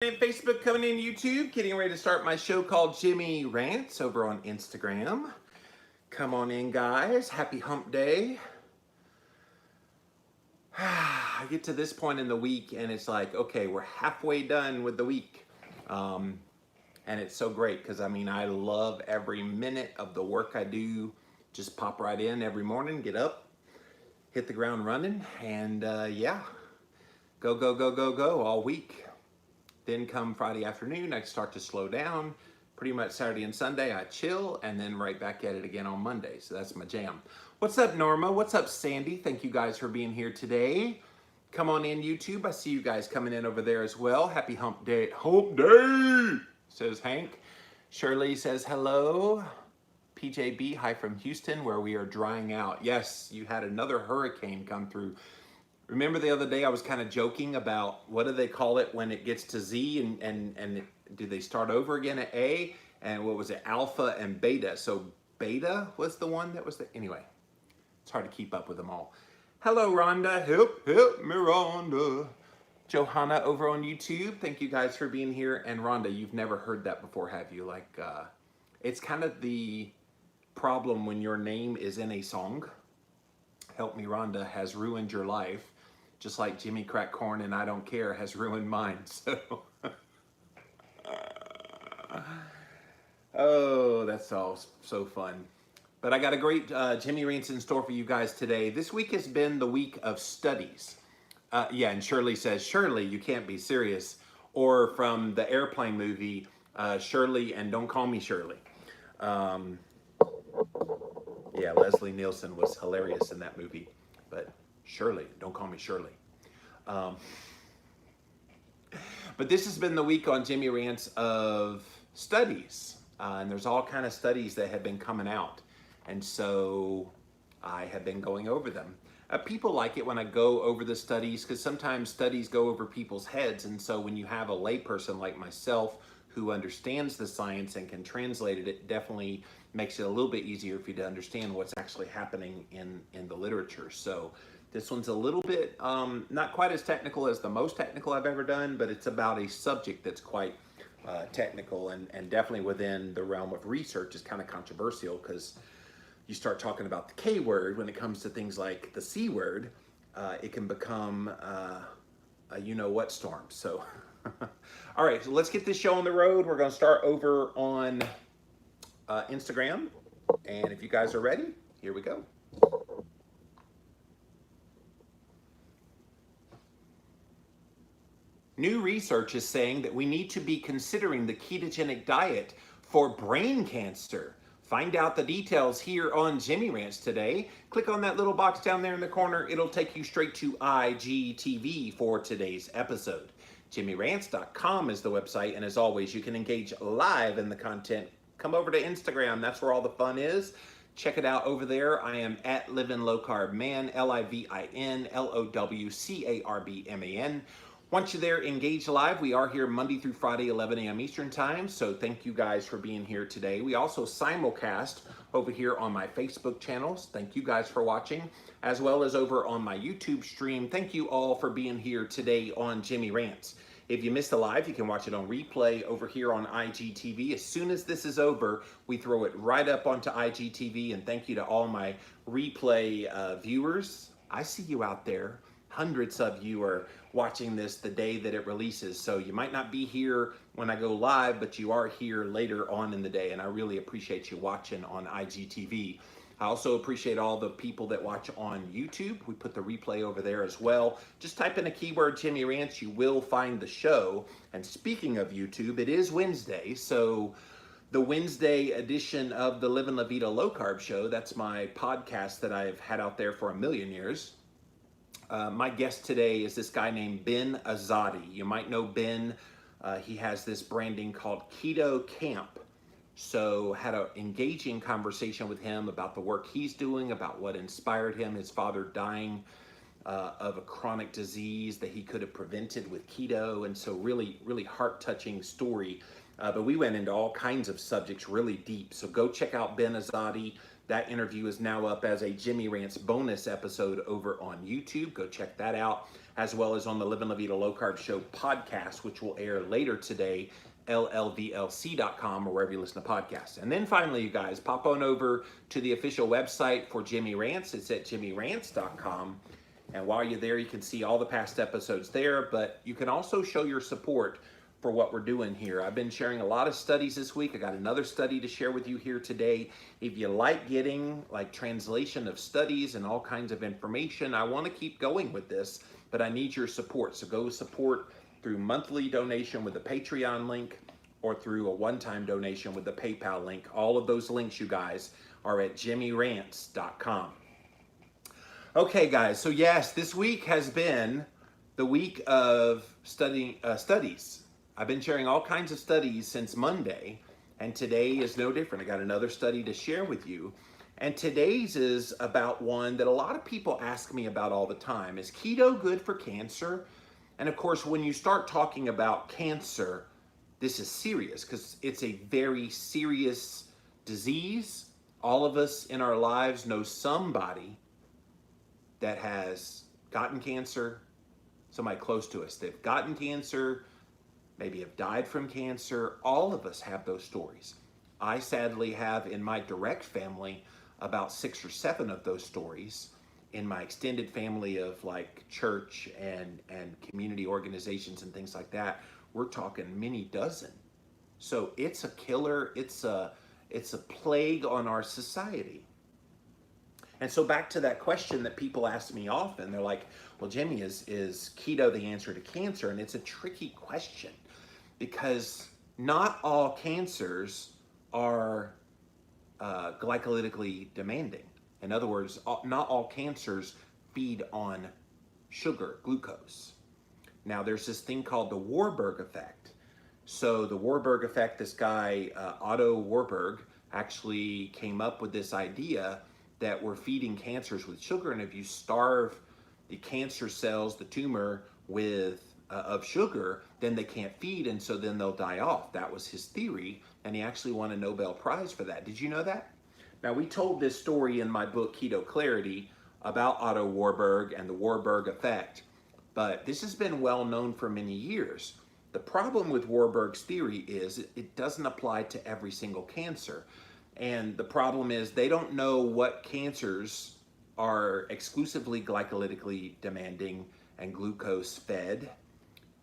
In Facebook, coming in YouTube, getting ready to start my show called Jimmy Rants over on Instagram. Come on in, guys. Happy hump day. I get to this point in the week and it's like, okay, we're halfway done with the week. And it's so great because I love every minute of the work I do. Just pop right in every morning, get up, hit the ground running, and yeah, go all week. Then come Friday afternoon, I start to slow down. Pretty much Saturday and Sunday, I chill, and then right back at it again on Monday. So that's my jam. What's up, Norma? What's up, Sandy? Thank you guys for being here today. Come on in, YouTube. I see you guys coming in over there as well. Happy hump day. Hump day, says Hank. Shirley says hello. PJB, hi from Houston, where we are drying out. Yes, you had another hurricane come through. Remember the other day I was kind of joking about what do they call it when it gets to Z and do they start over again at A? And what was it, alpha and beta? So beta was the one that was the, anyway, it's hard to keep up with them all. Hello, Rhonda. Help me, Rhonda. Johanna over on YouTube. Thank you guys for being here. And Rhonda, you've never heard that before, have you? Like, it's kind of the problem when your name is in a song. Help Me, Rhonda has ruined your life. Just like Jimmy Crack Corn and I Don't Care has ruined mine. So, oh, that's all so fun. But I got a great Jimmy Rants in store for you guys today. This week has been the week of studies. Yeah, and Shirley says, Shirley, you can't be serious. Or from the Airplane movie, Shirley and Don't Call Me Shirley. Yeah, Leslie Nielsen was hilarious in that movie. But Shirley, don't call me Shirley. But this has been the week on Jimmy Rants of studies. And there's all kind of studies that have been coming out. And so I have been going over them. People like it when I go over the studies because sometimes studies go over people's heads. And so when you have a layperson like myself who understands the science and can translate it, it definitely makes it a little bit easier for you to understand what's actually happening in the literature. So this one's a little bit, not quite as technical as the most technical I've ever done, but it's about a subject that's quite technical and definitely within the realm of research is kind of controversial because you start talking about the K word when it comes to things like the C word, it can become a you-know-what storm. So, all right, so let's get this show on the road. We're going to start over on Instagram. And if you guys are ready, here we go. New research is saying that we need to be considering the ketogenic diet for brain cancer. Find out the details here on Jimmy Rants today. Click on that little box down there in the corner. It'll take you straight to IGTV for today's episode. JimmyRants.com is the website, and as always, you can engage live in the content. Come over to Instagram. That's where all the fun is. Check it out over there. I am at Livin' Low Carb Man, LIVINLOWCARBMAN. Once you're there, engage live. We are here Monday through Friday, 11 a.m. Eastern Time. So thank you guys for being here today. We also simulcast over here on my Facebook channels. Thank you guys for watching, as well as over on my YouTube stream. Thank you all for being here today on Jimmy Rants. If you missed the live, you can watch it on replay over here on IGTV. As soon as this is over, we throw it right up onto IGTV. And thank you to all my replay viewers. I see you out there. Hundreds of you are watching this the day that it releases. So you might not be here when I go live, but you are here later on in the day. And I really appreciate you watching on IGTV. I also appreciate all the people that watch on YouTube. We put the replay over there as well. Just type in a keyword, Jimmy Rants, you will find the show. And speaking of YouTube, it is Wednesday. So the Wednesday edition of the Livin' La Vida Low Carb Show, that's my podcast that I've had out there for a million years. My guest today is this guy named Ben Azadi. You might know Ben. He has this branding called Keto Camp. So had an engaging conversation with him about the work he's doing, about what inspired him, his father dying of a chronic disease that he could have prevented with keto. And so really, really heart-touching story. But we went into all kinds of subjects really deep. So go check out Ben Azadi. That interview is now up as a Jimmy Rants bonus episode over on YouTube. Go check that out. as well as on the Live and La Vida Low Carb Show podcast, which will air later today, llvlc.com or wherever you listen to podcasts. And then finally, you guys, pop on over to the official website for Jimmy Rants. It's at jimmyrants.com. And while you're there, you can see all the past episodes there, but you can also show your support for what we're doing here. I've been sharing a lot of studies this week. I got another study to share with you here today. If you like getting like translation of studies and all kinds of information, I want to keep going with this, but I need your support. So go support through monthly donation with the Patreon link or through a one-time donation with the PayPal link. All of those links, you guys, are at jimmyrants.com. Okay, guys, so yes, this week has been the week of studies. I've been sharing all kinds of studies since Monday, and today is no different. I got another study to share with you, and today's is about one that a lot of people ask me about all the time. Is keto good for cancer? And of course, when you start talking about cancer, this is serious because it's a very serious disease. All of us in our lives know somebody that has gotten cancer, somebody close to us. They've gotten cancer, maybe have died from cancer. All of us have those stories. I sadly have in my direct family about 6 or 7 of those stories. In my extended family of like church and community organizations and things like that, we're talking many dozen. So it's a killer, it's a plague on our society. And so back to that question that people ask me often, they're like, well, Jimmy, is keto the answer to cancer? And it's a tricky question because not all cancers are glycolytically demanding. In other words, not all cancers feed on sugar, glucose. Now, there's this thing called the Warburg effect. So the Warburg effect, this guy, Otto Warburg, actually came up with this idea that we're feeding cancers with sugar, and if you starve the cancer cells, the tumor, with of sugar, then they can't feed, and so then they'll die off. That was his theory, and he actually won a Nobel Prize for that. Did you know that? Now, we told this story in my book, Keto Clarity, about Otto Warburg and the Warburg effect, but this has been well known for many years. The problem with Warburg's theory is it doesn't apply to every single cancer. And the problem is they don't know what cancers are exclusively glycolytically demanding and glucose fed.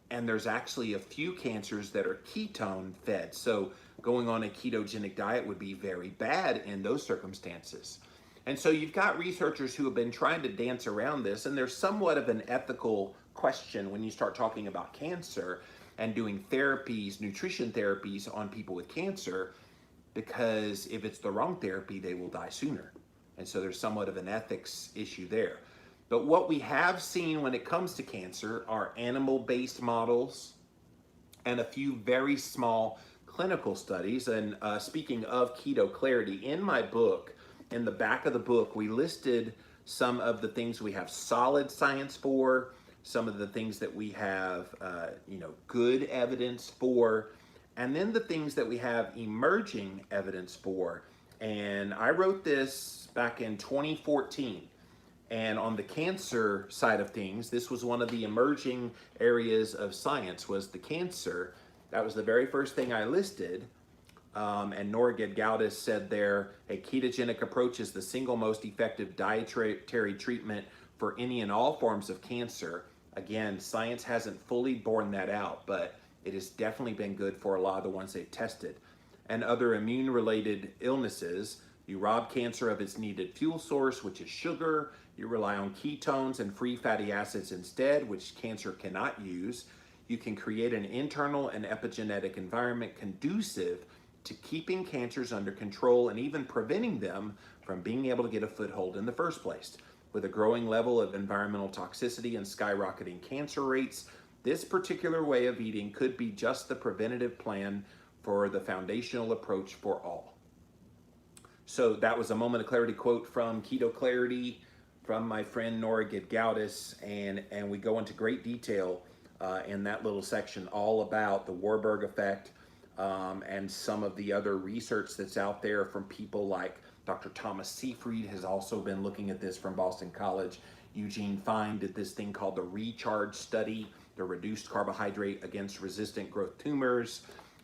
And there's actually a few cancers that are ketone fed. So going on a ketogenic diet would be very bad in those circumstances. And so you've got researchers who have been trying to dance around this, and there's somewhat of an ethical question when you start talking about cancer and doing therapies, nutrition therapies on people with cancer, because if it's the wrong therapy, they will die sooner. And so there's somewhat of an ethics issue there. But what we have seen when it comes to cancer are animal-based models and a few very small clinical studies. And speaking of Keto Clarity, in my book, in the back of the book, we listed some of the things we have solid science for, some of the things that we have good evidence for, and then the things that we have emerging evidence for. And I wrote this back in 2014. And on the cancer side of things, this was one of the emerging areas of science, was the cancer. That was the very first thing I listed. And Nora Gedgaudas said there, a ketogenic approach is the single most effective dietary treatment for any and all forms of cancer. Again, science hasn't fully borne that out, but it has definitely been good for a lot of the ones they've tested. And other immune-related illnesses, you rob cancer of its needed fuel source, which is sugar. You rely on ketones and free fatty acids instead, which cancer cannot use. You can create an internal and epigenetic environment conducive to keeping cancers under control and even preventing them from being able to get a foothold in the first place. With a growing level of environmental toxicity and skyrocketing cancer rates, this particular way of eating could be just the preventative plan for the foundational approach for all. So that was a moment of clarity quote from Keto Clarity from my friend Nora Gedgaudas, and we go into great detail in that little section all about the Warburg effect and some of the other research that's out there from people like Dr. Thomas Seyfried has also been looking at this from Boston College Eugene Fine did this thing called the RECHARGE study, the reduced carbohydrate against resistant growth tumors.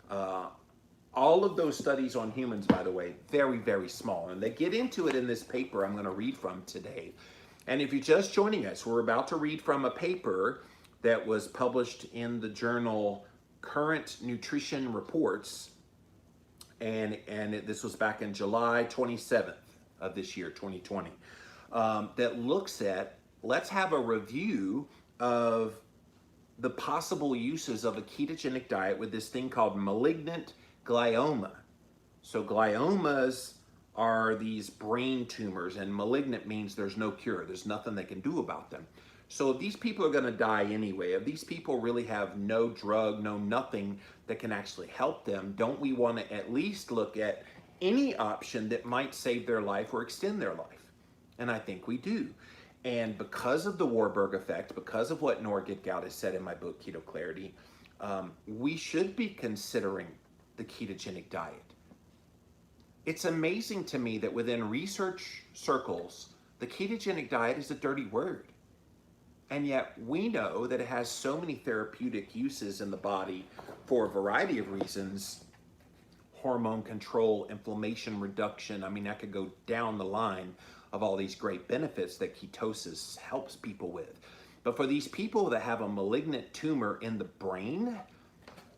All of those studies on humans, by the way, very, very small. And they get into it in this paper I'm going to read from today. And if you're just joining us, we're about to read from a paper that was published in the journal Current Nutrition Reports. And this was back in July 27th of this year, 2020, that looks at, let's have a review of the possible uses of a ketogenic diet with this thing called malignant glioma. So gliomas are these brain tumors, and malignant means there's no cure. There's nothing they can do about them. So if these people are going to die anyway, if these people really have no drug, no nothing that can actually help them, don't we want to at least look at any option that might save their life or extend their life? And I think we do. And because of the Warburg effect, because of what Nora Gitgout has said in my book, Keto Clarity, we should be considering the ketogenic diet. It's amazing to me that within research circles, the ketogenic diet is a dirty word. And yet we know that it has so many therapeutic uses in the body for a variety of reasons: hormone control, inflammation reduction. I mean, I could go down the line of all these great benefits that ketosis helps people with. But for these people that have a malignant tumor in the brain,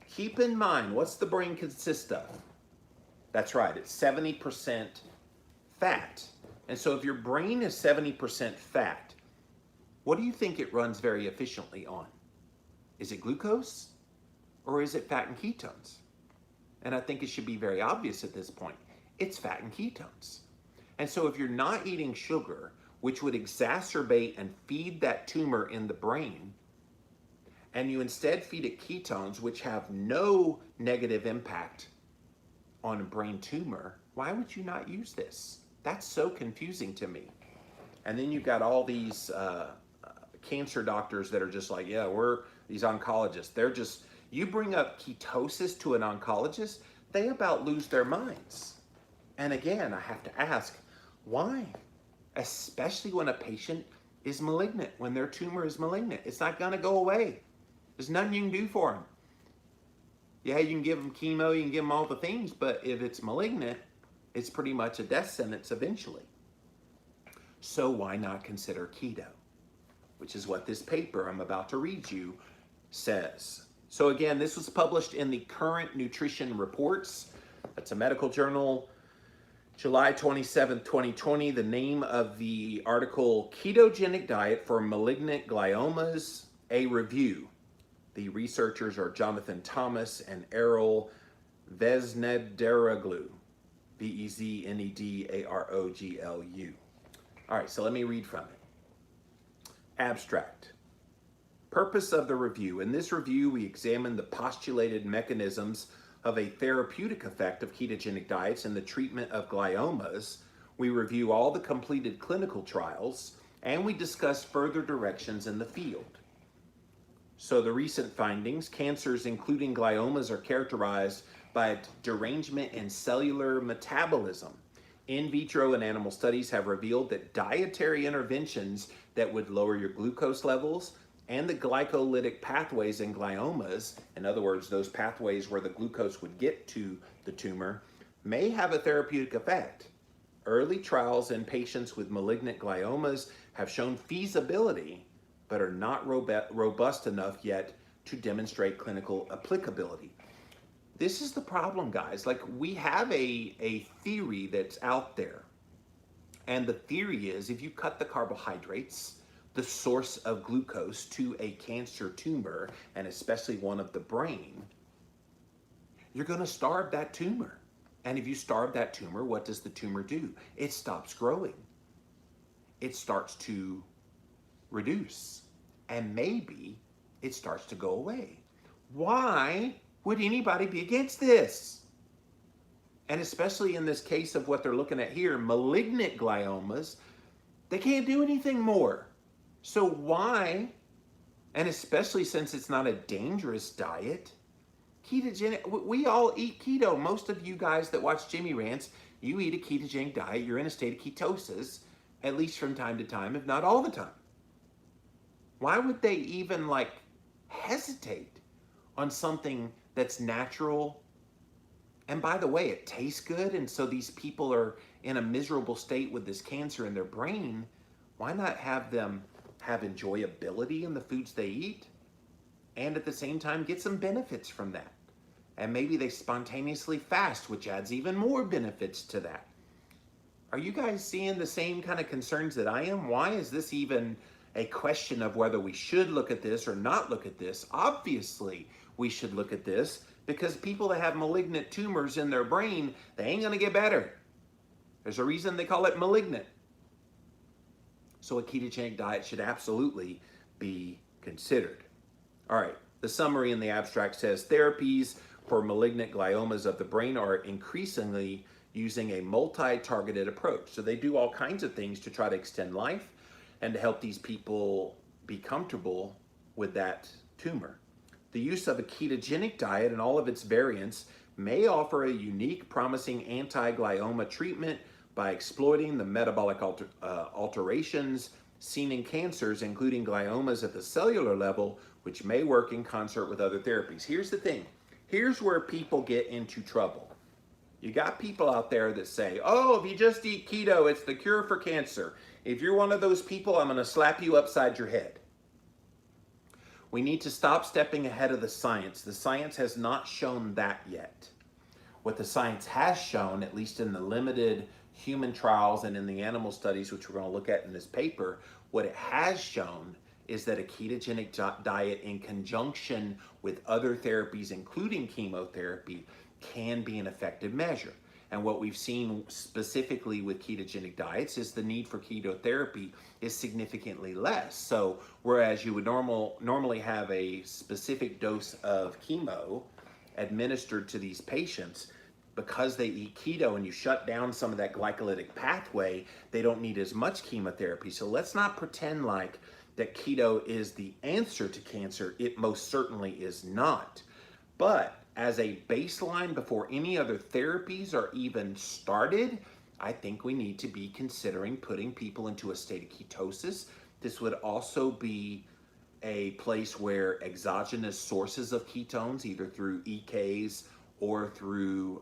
keep in mind, what's the brain consist of? That's right, it's 70% fat. And so if your brain is 70% fat, what do you think it runs very efficiently on? Is it glucose or is it fat and ketones? And I think it should be very obvious at this point. It's fat and ketones. And so if you're not eating sugar, which would exacerbate and feed that tumor in the brain, and you instead feed it ketones, which have no negative impact on a brain tumor, why would you not use this? That's so confusing to me. And then you've got all these cancer doctors that are just like, yeah, we're these oncologists. They're just, you bring up ketosis to an oncologist, they about lose their minds. And again, I have to ask, why? Especially when a patient is malignant, when their tumor is malignant. It's not gonna go away. There's nothing you can do for them. Yeah, you can give them chemo, you can give them all the things, but if it's malignant, it's pretty much a death sentence eventually. So why not consider keto? Which is what this paper I'm about to read you says. So again, this was published in the Current Nutrition Reports. That's a medical journal, July 27th, 2020. The name of the article, Ketogenic Diet for Malignant Gliomas, a Review. The researchers are Jonathan Thomas and Errol Veznedroglu, Veznedroglu. All right, so let me read from it. Abstract. Purpose of the review. In this review, we examine the postulated mechanisms of a therapeutic effect of ketogenic diets in the treatment of gliomas. We review all the completed clinical trials, and we discuss further directions in the field. So the recent findings, cancers including gliomas are characterized by a derangement in cellular metabolism. In vitro and animal studies have revealed that dietary interventions that would lower your glucose levels and the glycolytic pathways in gliomas, in other words, those pathways where the glucose would get to the tumor, may have a therapeutic effect. Early trials in patients with malignant gliomas have shown feasibility, but are not robust enough yet to demonstrate clinical applicability. This is the problem, guys. Like, we have a theory that's out there. And the theory is if you cut the carbohydrates, the source of glucose, to a cancer tumor, and especially one of the brain, you're gonna starve that tumor. And if you starve that tumor, what does the tumor do? It stops growing. It starts to reduce. And maybe it starts to go away. Why would anybody be against this? And especially in this case of what they're looking at here, malignant gliomas, they can't do anything more. So why, and especially since it's not a dangerous diet, ketogenic, we all eat keto. Most of you guys that watch Jimmy Rants, you eat a ketogenic diet, you're in a state of ketosis, at least from time to time, if not all the time. Why would they even like hesitate on something that's natural? And by the way, it tastes good. And so these people are in a miserable state with this cancer in their brain. Why not have them have enjoyability in the foods they eat and at the same time get some benefits from that? And maybe they spontaneously fast, which adds even more benefits to that. Are you guys seeing the same kind of concerns that I am? Why is this even a question of whether we should look at this or not look at this? Obviously, we should look at this because people that have malignant tumors in their brain, they ain't gonna get better. There's a reason they call it malignant. So a ketogenic diet should absolutely be considered. All right, the summary in the abstract says therapies for malignant gliomas of the brain are increasingly using a multi-targeted approach. So they do all kinds of things to try to extend life and to help these people be comfortable with that tumor. The use of a ketogenic diet and all of its variants may offer a unique, promising anti-glioma treatment by exploiting the metabolic alterations seen in cancers, including gliomas at the cellular level, which may work in concert with other therapies. Here's the thing. Here's where people get into trouble. You got people out there that say, oh, if you just eat keto, it's the cure for cancer. If you're one of those people, I'm going to slap you upside your head. We need to stop stepping ahead of the science. The science has not shown that yet. What the science has shown, at least in the limited human trials and in the animal studies, which we're going to look at in this paper, what it has shown is that a ketogenic diet in conjunction with other therapies, including chemotherapy, can be an effective measure. And what we've seen specifically with ketogenic diets is the need for ketotherapy is significantly less. So whereas you would normally have a specific dose of chemo administered to these patients, because they eat keto and you shut down some of that glycolytic pathway, they don't need as much chemotherapy. So let's not pretend like that keto is the answer to cancer. It most certainly is not. But as a baseline before any other therapies are even started, I think we need to be considering putting people into a state of ketosis. This would also be a place where exogenous sources of ketones, either through EKs or through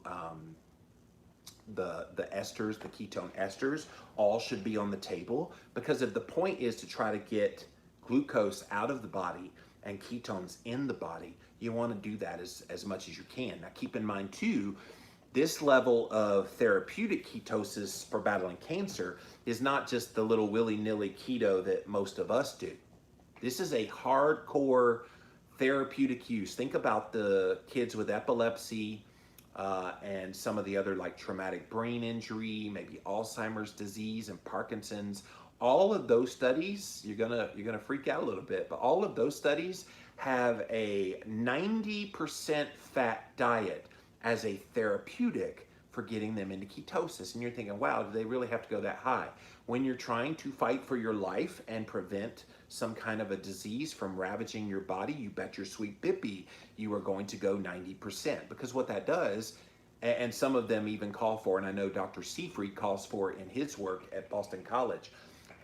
the esters, the ketone esters, all should be on the table, because if the point is to try to get glucose out of the body and ketones in the body, you want to do that as much as you can. Now keep in mind too, this level of therapeutic ketosis for battling cancer is not just the little willy-nilly keto that most of us do. This is a hardcore therapeutic use. Think about the kids with epilepsy and some of the other like traumatic brain injury, maybe Alzheimer's disease and Parkinson's. All of those studies, you're gonna freak out a little bit, but all of those studies have a 90% fat diet as a therapeutic for getting them into ketosis. And you're thinking, wow, do they really have to go that high? When you're trying to fight for your life and prevent some kind of a disease from ravaging your body, you bet your sweet bippy you are going to go 90%. Because what that does, and some of them even call for, and I know Dr. Seafried calls for in his work at Boston College,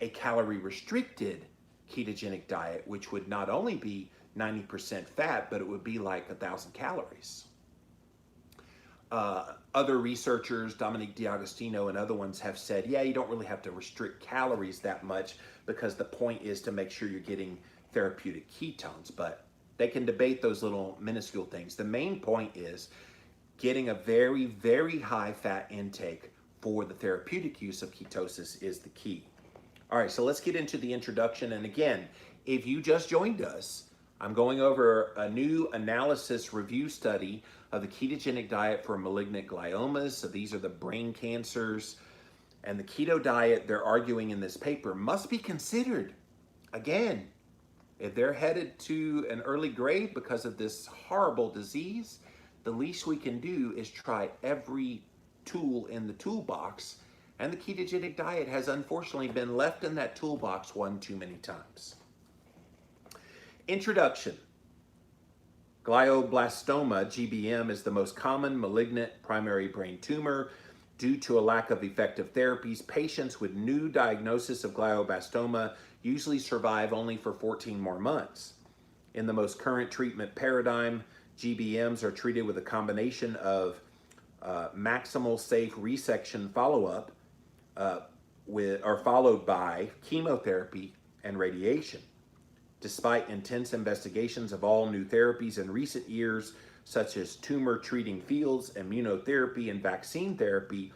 a calorie restricted ketogenic diet, which would not only be 90% fat, but it would be like 1,000 calories. Other researchers, Dominique D'Agostino and other ones, have said, yeah, you don't really have to restrict calories that much because the point is to make sure you're getting therapeutic ketones. But they can debate those little minuscule things. The main point is getting a very, very high fat intake for the therapeutic use of ketosis is the key. All right, so let's get into the introduction. And again, if you just joined us, I'm going over a new analysis review study of the ketogenic diet for malignant gliomas. So these are the brain cancers. And the keto diet, they're arguing in this paper, must be considered. Again, if they're headed to an early grave because of this horrible disease, the least we can do is try every tool in the toolbox. And the ketogenic diet has unfortunately been left in that toolbox one too many times. Introduction. Glioblastoma, GBM, is the most common malignant primary brain tumor. Due to a lack of effective therapies, patients with new diagnosis of glioblastoma usually survive only for 14 more months. In the most current treatment paradigm, GBMs are treated with a combination of maximal safe resection follow-up followed by chemotherapy and radiation. Despite intense investigations of all new therapies in recent years, such as tumor treating fields, immunotherapy, and vaccine therapy,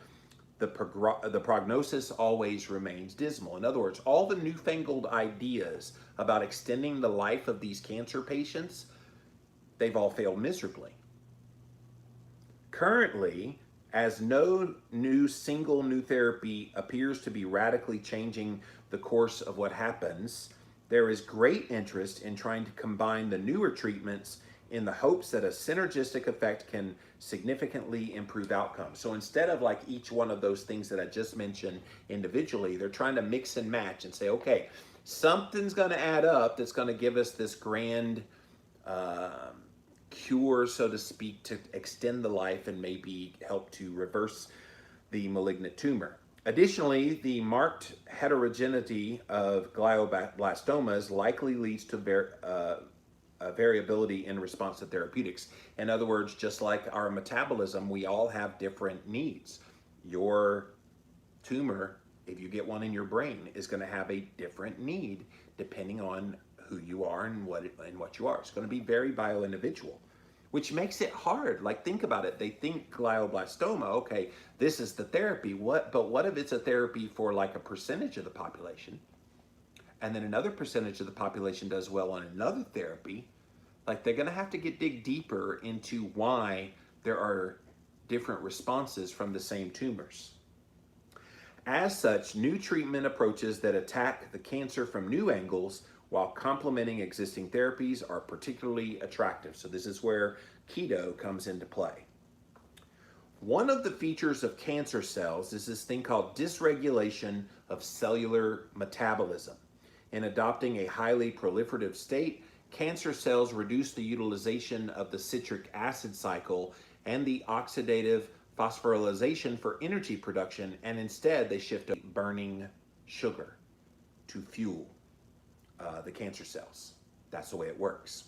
the prognosis always remains dismal. In other words, all the newfangled ideas about extending the life of these cancer patients, they've all failed miserably. Currently, as no single new therapy appears to be radically changing the course of what happens, there is great interest in trying to combine the newer treatments in the hopes that a synergistic effect can significantly improve outcomes. So instead of like each one of those things that I just mentioned individually, they're trying to mix and match and say, okay, something's going to add up that's going to give us this grand cure, so to speak, to extend the life and maybe help to reverse the malignant tumor. Additionally, the marked heterogeneity of glioblastomas likely leads to variability in response to therapeutics. In other words, just like our metabolism, we all have different needs. Your tumor, if you get one in your brain, is going to have a different need depending on who you are and what you are. It's going to be very bio-individual, which makes it hard. Like, think about it. They think glioblastoma, okay, this is the therapy. But what if it's a therapy for like a percentage of the population, and then another percentage of the population does well on another therapy? Like, they're going to have to dig deeper into why there are different responses from the same tumors. As such, new treatment approaches that attack the cancer from new angles while complementing existing therapies are particularly attractive. So this is where keto comes into play. One of the features of cancer cells is this thing called dysregulation of cellular metabolism. In adopting a highly proliferative state, cancer cells reduce the utilization of the citric acid cycle and the oxidative phosphorylation for energy production, and instead they shift to burning sugar to fuel the cancer cells. That's the way it works.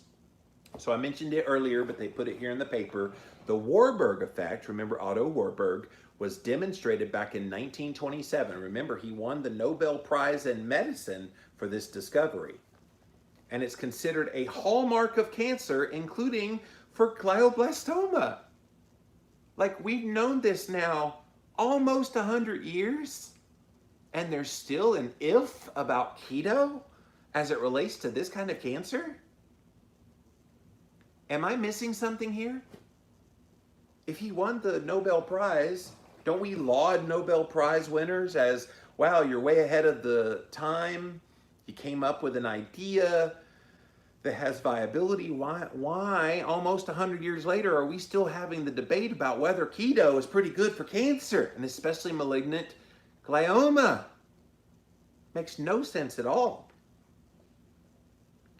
So I mentioned it earlier, but they put it here in the paper. The Warburg effect, remember Otto Warburg, was demonstrated back in 1927. Remember, he won the Nobel Prize in Medicine for this discovery. And it's considered a hallmark of cancer, including for glioblastoma. Like, we've known this now almost 100 years, and there's still an if about keto as it relates to this kind of cancer? Am I missing something here? If he won the Nobel Prize, don't we laud Nobel Prize winners as, wow, you're way ahead of the time, you came up with an idea that has viability? Why almost 100 years later are we still having the debate about whether keto is pretty good for cancer, and especially malignant glioma? Makes no sense at all.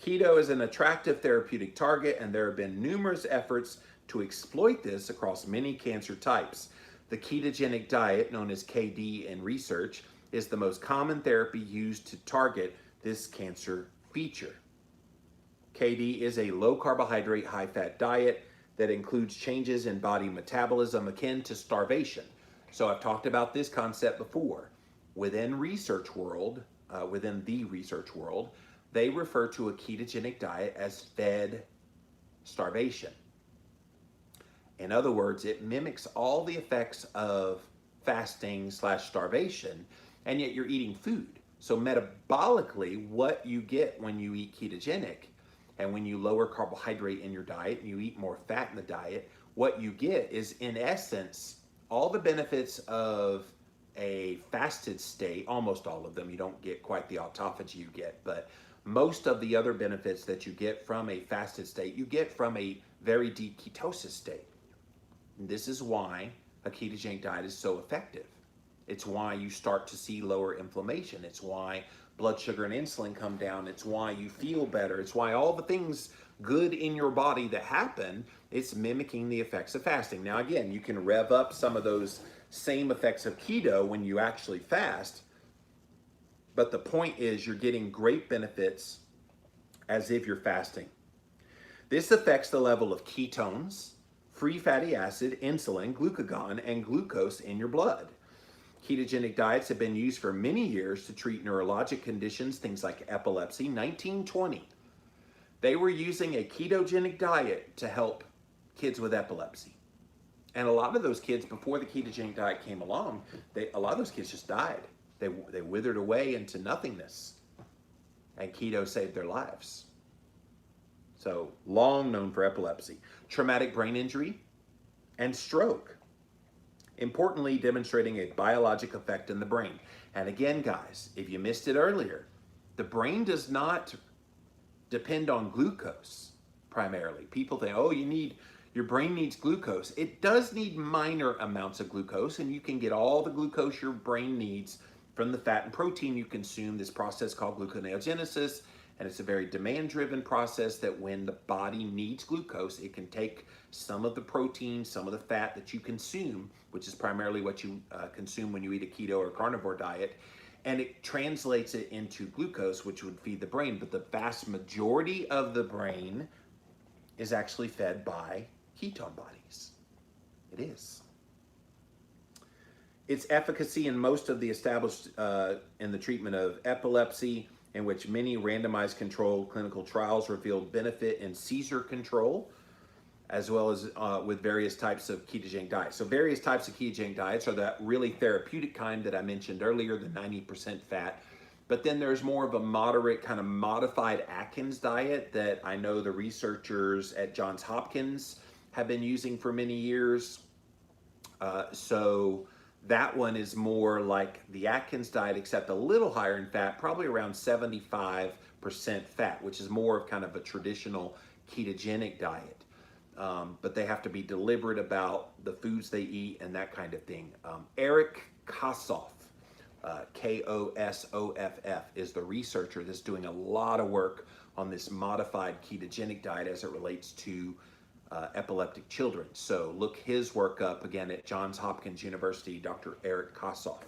Keto is an attractive therapeutic target, and there have been numerous efforts to exploit this across many cancer types. The ketogenic diet, known as KD in research, is the most common therapy used to target this cancer feature. KD is a low carbohydrate, high fat diet that includes changes in body metabolism akin to starvation. So I've talked about this concept before. Within the research world, they refer to a ketogenic diet as fed starvation. In other words, it mimics all the effects of fasting / starvation, and yet you're eating food. So metabolically, what you get when you eat ketogenic and when you lower carbohydrate in your diet and you eat more fat in the diet, what you get is, in essence, all the benefits of a fasted state, almost all of them. You don't get quite the autophagy you get, but most of the other benefits that you get from a fasted state, you get from a very deep ketosis state. And this is why a ketogenic diet is so effective. It's why you start to see lower inflammation. It's why blood sugar and insulin come down. It's why you feel better. It's why all the things good in your body that happen, it's mimicking the effects of fasting. Now, again, you can rev up some of those same effects of keto when you actually fast, But the point is you're getting great benefits as if you're fasting. This affects the level of ketones, free fatty acid, insulin, glucagon, and glucose in your blood. Ketogenic diets have been used for many years to treat neurologic conditions, things like epilepsy. 1920, they were using a ketogenic diet to help kids with epilepsy. And a lot of those kids, before the ketogenic diet came along, a lot of those kids just died. They withered away into nothingness. And keto saved their lives. So, long known for epilepsy, traumatic brain injury, and stroke. Importantly, demonstrating a biologic effect in the brain. And again, guys, if you missed it earlier, the brain does not depend on glucose primarily. People think, oh, your brain needs glucose. It does need minor amounts of glucose, and you can get all the glucose your brain needs from the fat and protein you consume, this process called gluconeogenesis. And it's a very demand-driven process that when the body needs glucose, it can take some of the protein, some of the fat that you consume, which is primarily what you consume when you eat a keto or carnivore diet, and it translates it into glucose, which would feed the brain. But the vast majority of the brain is actually fed by ketone bodies. It is. Its efficacy in most of the established in the treatment of epilepsy, in which many randomized controlled clinical trials revealed benefit in seizure control, as well as with various types of ketogenic diets. So various types of ketogenic diets are that really therapeutic kind that I mentioned earlier, the 90% fat. But then there's more of a moderate, kind of modified Atkins diet that I know the researchers at Johns Hopkins have been using for many years. So that one is more like the Atkins diet, except a little higher in fat, probably around 75% fat, which is more of kind of a traditional ketogenic diet. But they have to be deliberate about the foods they eat and that kind of thing. Eric Kossoff, Kosoff, is the researcher that's doing a lot of work on this modified ketogenic diet as it relates to epileptic children. So look his work up again at Johns Hopkins University, Dr. Eric Kossoff.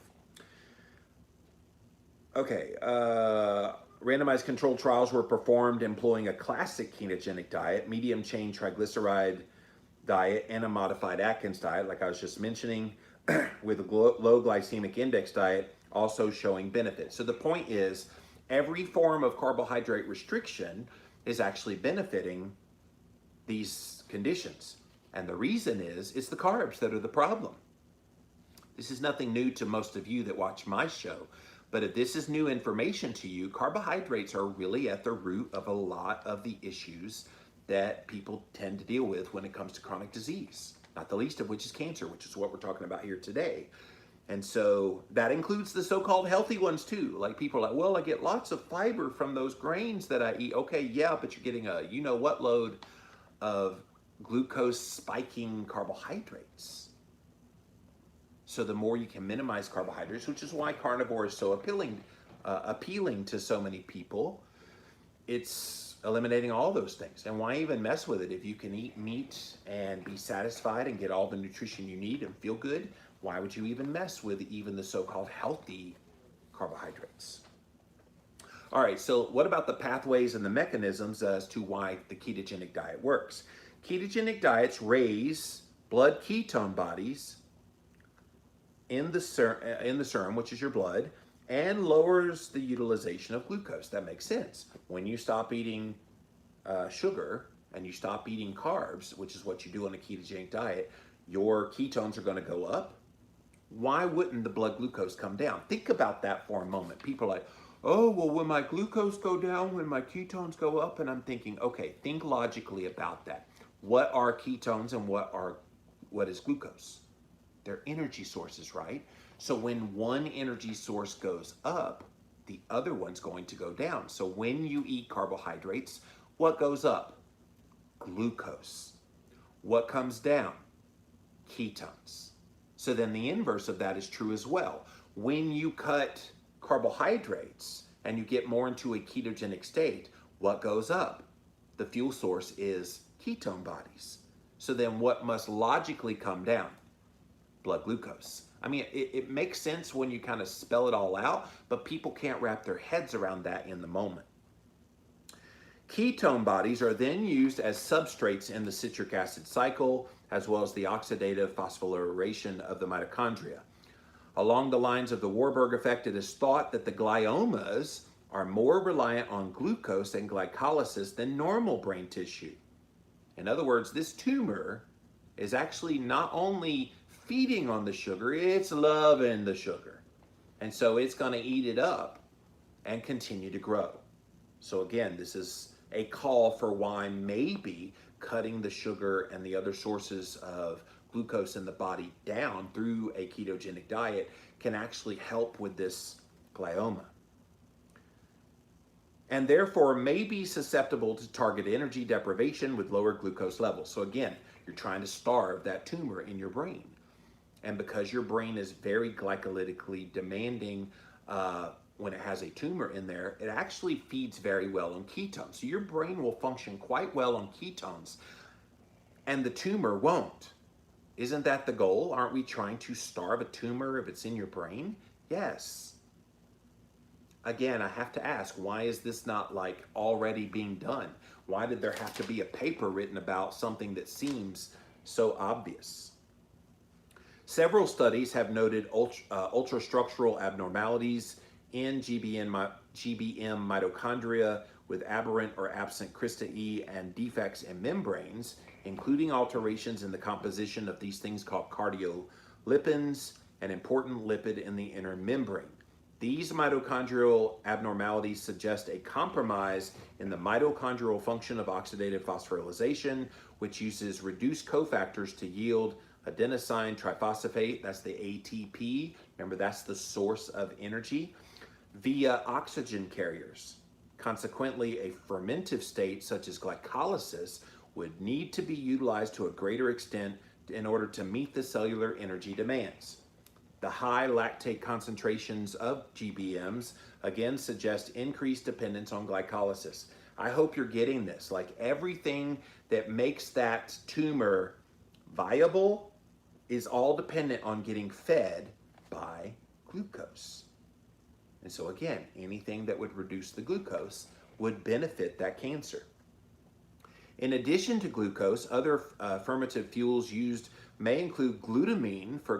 Okay, randomized controlled trials were performed employing a classic ketogenic diet, medium chain triglyceride diet, and a modified Atkins diet, like I was just mentioning, with a low glycemic index diet also showing benefits. So the point is, every form of carbohydrate restriction is actually benefiting these conditions. And the reason is, it's the carbs that are the problem. This is nothing new to most of you that watch my show, but if this is new information to you, carbohydrates are really at the root of a lot of the issues that people tend to deal with when it comes to chronic disease, not the least of which is cancer, which is what we're talking about here today. And so that includes the so-called healthy ones too. Like people are like, well, I get lots of fiber from those grains that I eat. Okay, yeah, but you're getting a you-know-what load of glucose spiking carbohydrates. So the more you can minimize carbohydrates, which is why carnivore is so appealing to so many people, it's eliminating all those things. And why even mess with it? If you can eat meat and be satisfied and get all the nutrition you need and feel good, why would you even mess with even the so-called healthy carbohydrates? All right, so what about the pathways and the mechanisms as to why the ketogenic diet works? Ketogenic diets raise blood ketone bodies in the serum, which is your blood, and lowers the utilization of glucose. That makes sense. When you stop eating sugar and you stop eating carbs, which is what you do on a ketogenic diet, your ketones are going to go up. Why wouldn't the blood glucose come down? Think about that for a moment. People are like, oh, well, when my glucose go down, when my ketones go up, and I'm thinking, okay, think logically about that. What are ketones and what is glucose? They're energy sources, right? So when one energy source goes up, the other one's going to go down. So when you eat carbohydrates, what goes up? Glucose. What comes down? Ketones. So then the inverse of that is true as well. When you cut carbohydrates and you get more into a ketogenic state, what goes up? The fuel source is ketone bodies. So then what must logically come down? Blood glucose. I mean, it makes sense when you kind of spell it all out, but people can't wrap their heads around that in the moment. Ketone bodies are then used as substrates in the citric acid cycle, as well as the oxidative phosphorylation of the mitochondria. Along the lines of the Warburg effect, it is thought that the gliomas are more reliant on glucose and glycolysis than normal brain tissue. In other words, this tumor is actually not only feeding on the sugar, it's loving the sugar. And so it's going to eat it up and continue to grow. So again, this is a call for why maybe cutting the sugar and the other sources of glucose in the body down through a ketogenic diet can actually help with this glioma. And therefore may be susceptible to target energy deprivation with lower glucose levels. So again, you're trying to starve that tumor in your brain. And because your brain is very glycolytically demanding when it has a tumor in there, it actually feeds very well on ketones. So your brain will function quite well on ketones, and the tumor won't. Isn't that the goal? Aren't we trying to starve a tumor if it's in your brain? Yes. Again, I have to ask, why is this not like already being done? Why did there have to be a paper written about something that seems so obvious? Several studies have noted ultrastructural abnormalities in GBM mitochondria with aberrant or absent Crista E and defects in membranes, including alterations in the composition of these things called cardiolipins, an important lipid in the inner membrane. These mitochondrial abnormalities suggest a compromise in the mitochondrial function of oxidative phosphorylation, which uses reduced cofactors to yield adenosine triphosphate, that's the ATP, remember that's the source of energy, via oxygen carriers. Consequently, a fermentive state such as glycolysis would need to be utilized to a greater extent in order to meet the cellular energy demands. The high lactate concentrations of GBMs again suggest increased dependence on glycolysis. I hope you're getting this. Like everything that makes that tumor viable is all dependent on getting fed by glucose. And so again, anything that would reduce the glucose would benefit that cancer. In addition to glucose, other fermentive fuels used may include glutamine for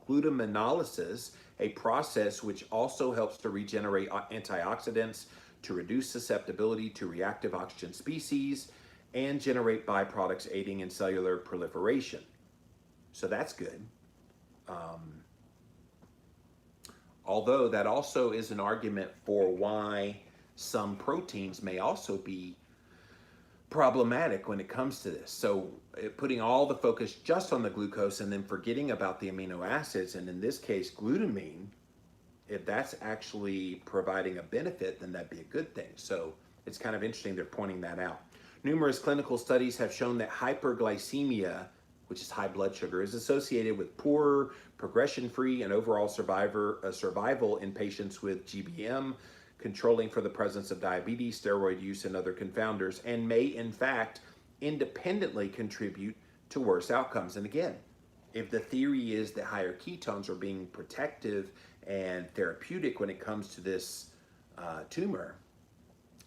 glutaminolysis, a process which also helps to regenerate antioxidants to reduce susceptibility to reactive oxygen species and generate byproducts aiding in cellular proliferation. So that's good. Although that also is an argument for why some proteins may also be problematic when it comes to this. So putting all the focus just on the glucose and then forgetting about the amino acids, and in this case, glutamine, if that's actually providing a benefit, then that'd be a good thing. So it's kind of interesting they're pointing that out. Numerous clinical studies have shown that hyperglycemia, which is high blood sugar, is associated with poorer progression-free and overall survival in patients with GBM, controlling for the presence of diabetes, steroid use, and other confounders, and may in fact independently contribute to worse outcomes. And again, if the theory is that higher ketones are being protective and therapeutic when it comes to this tumor,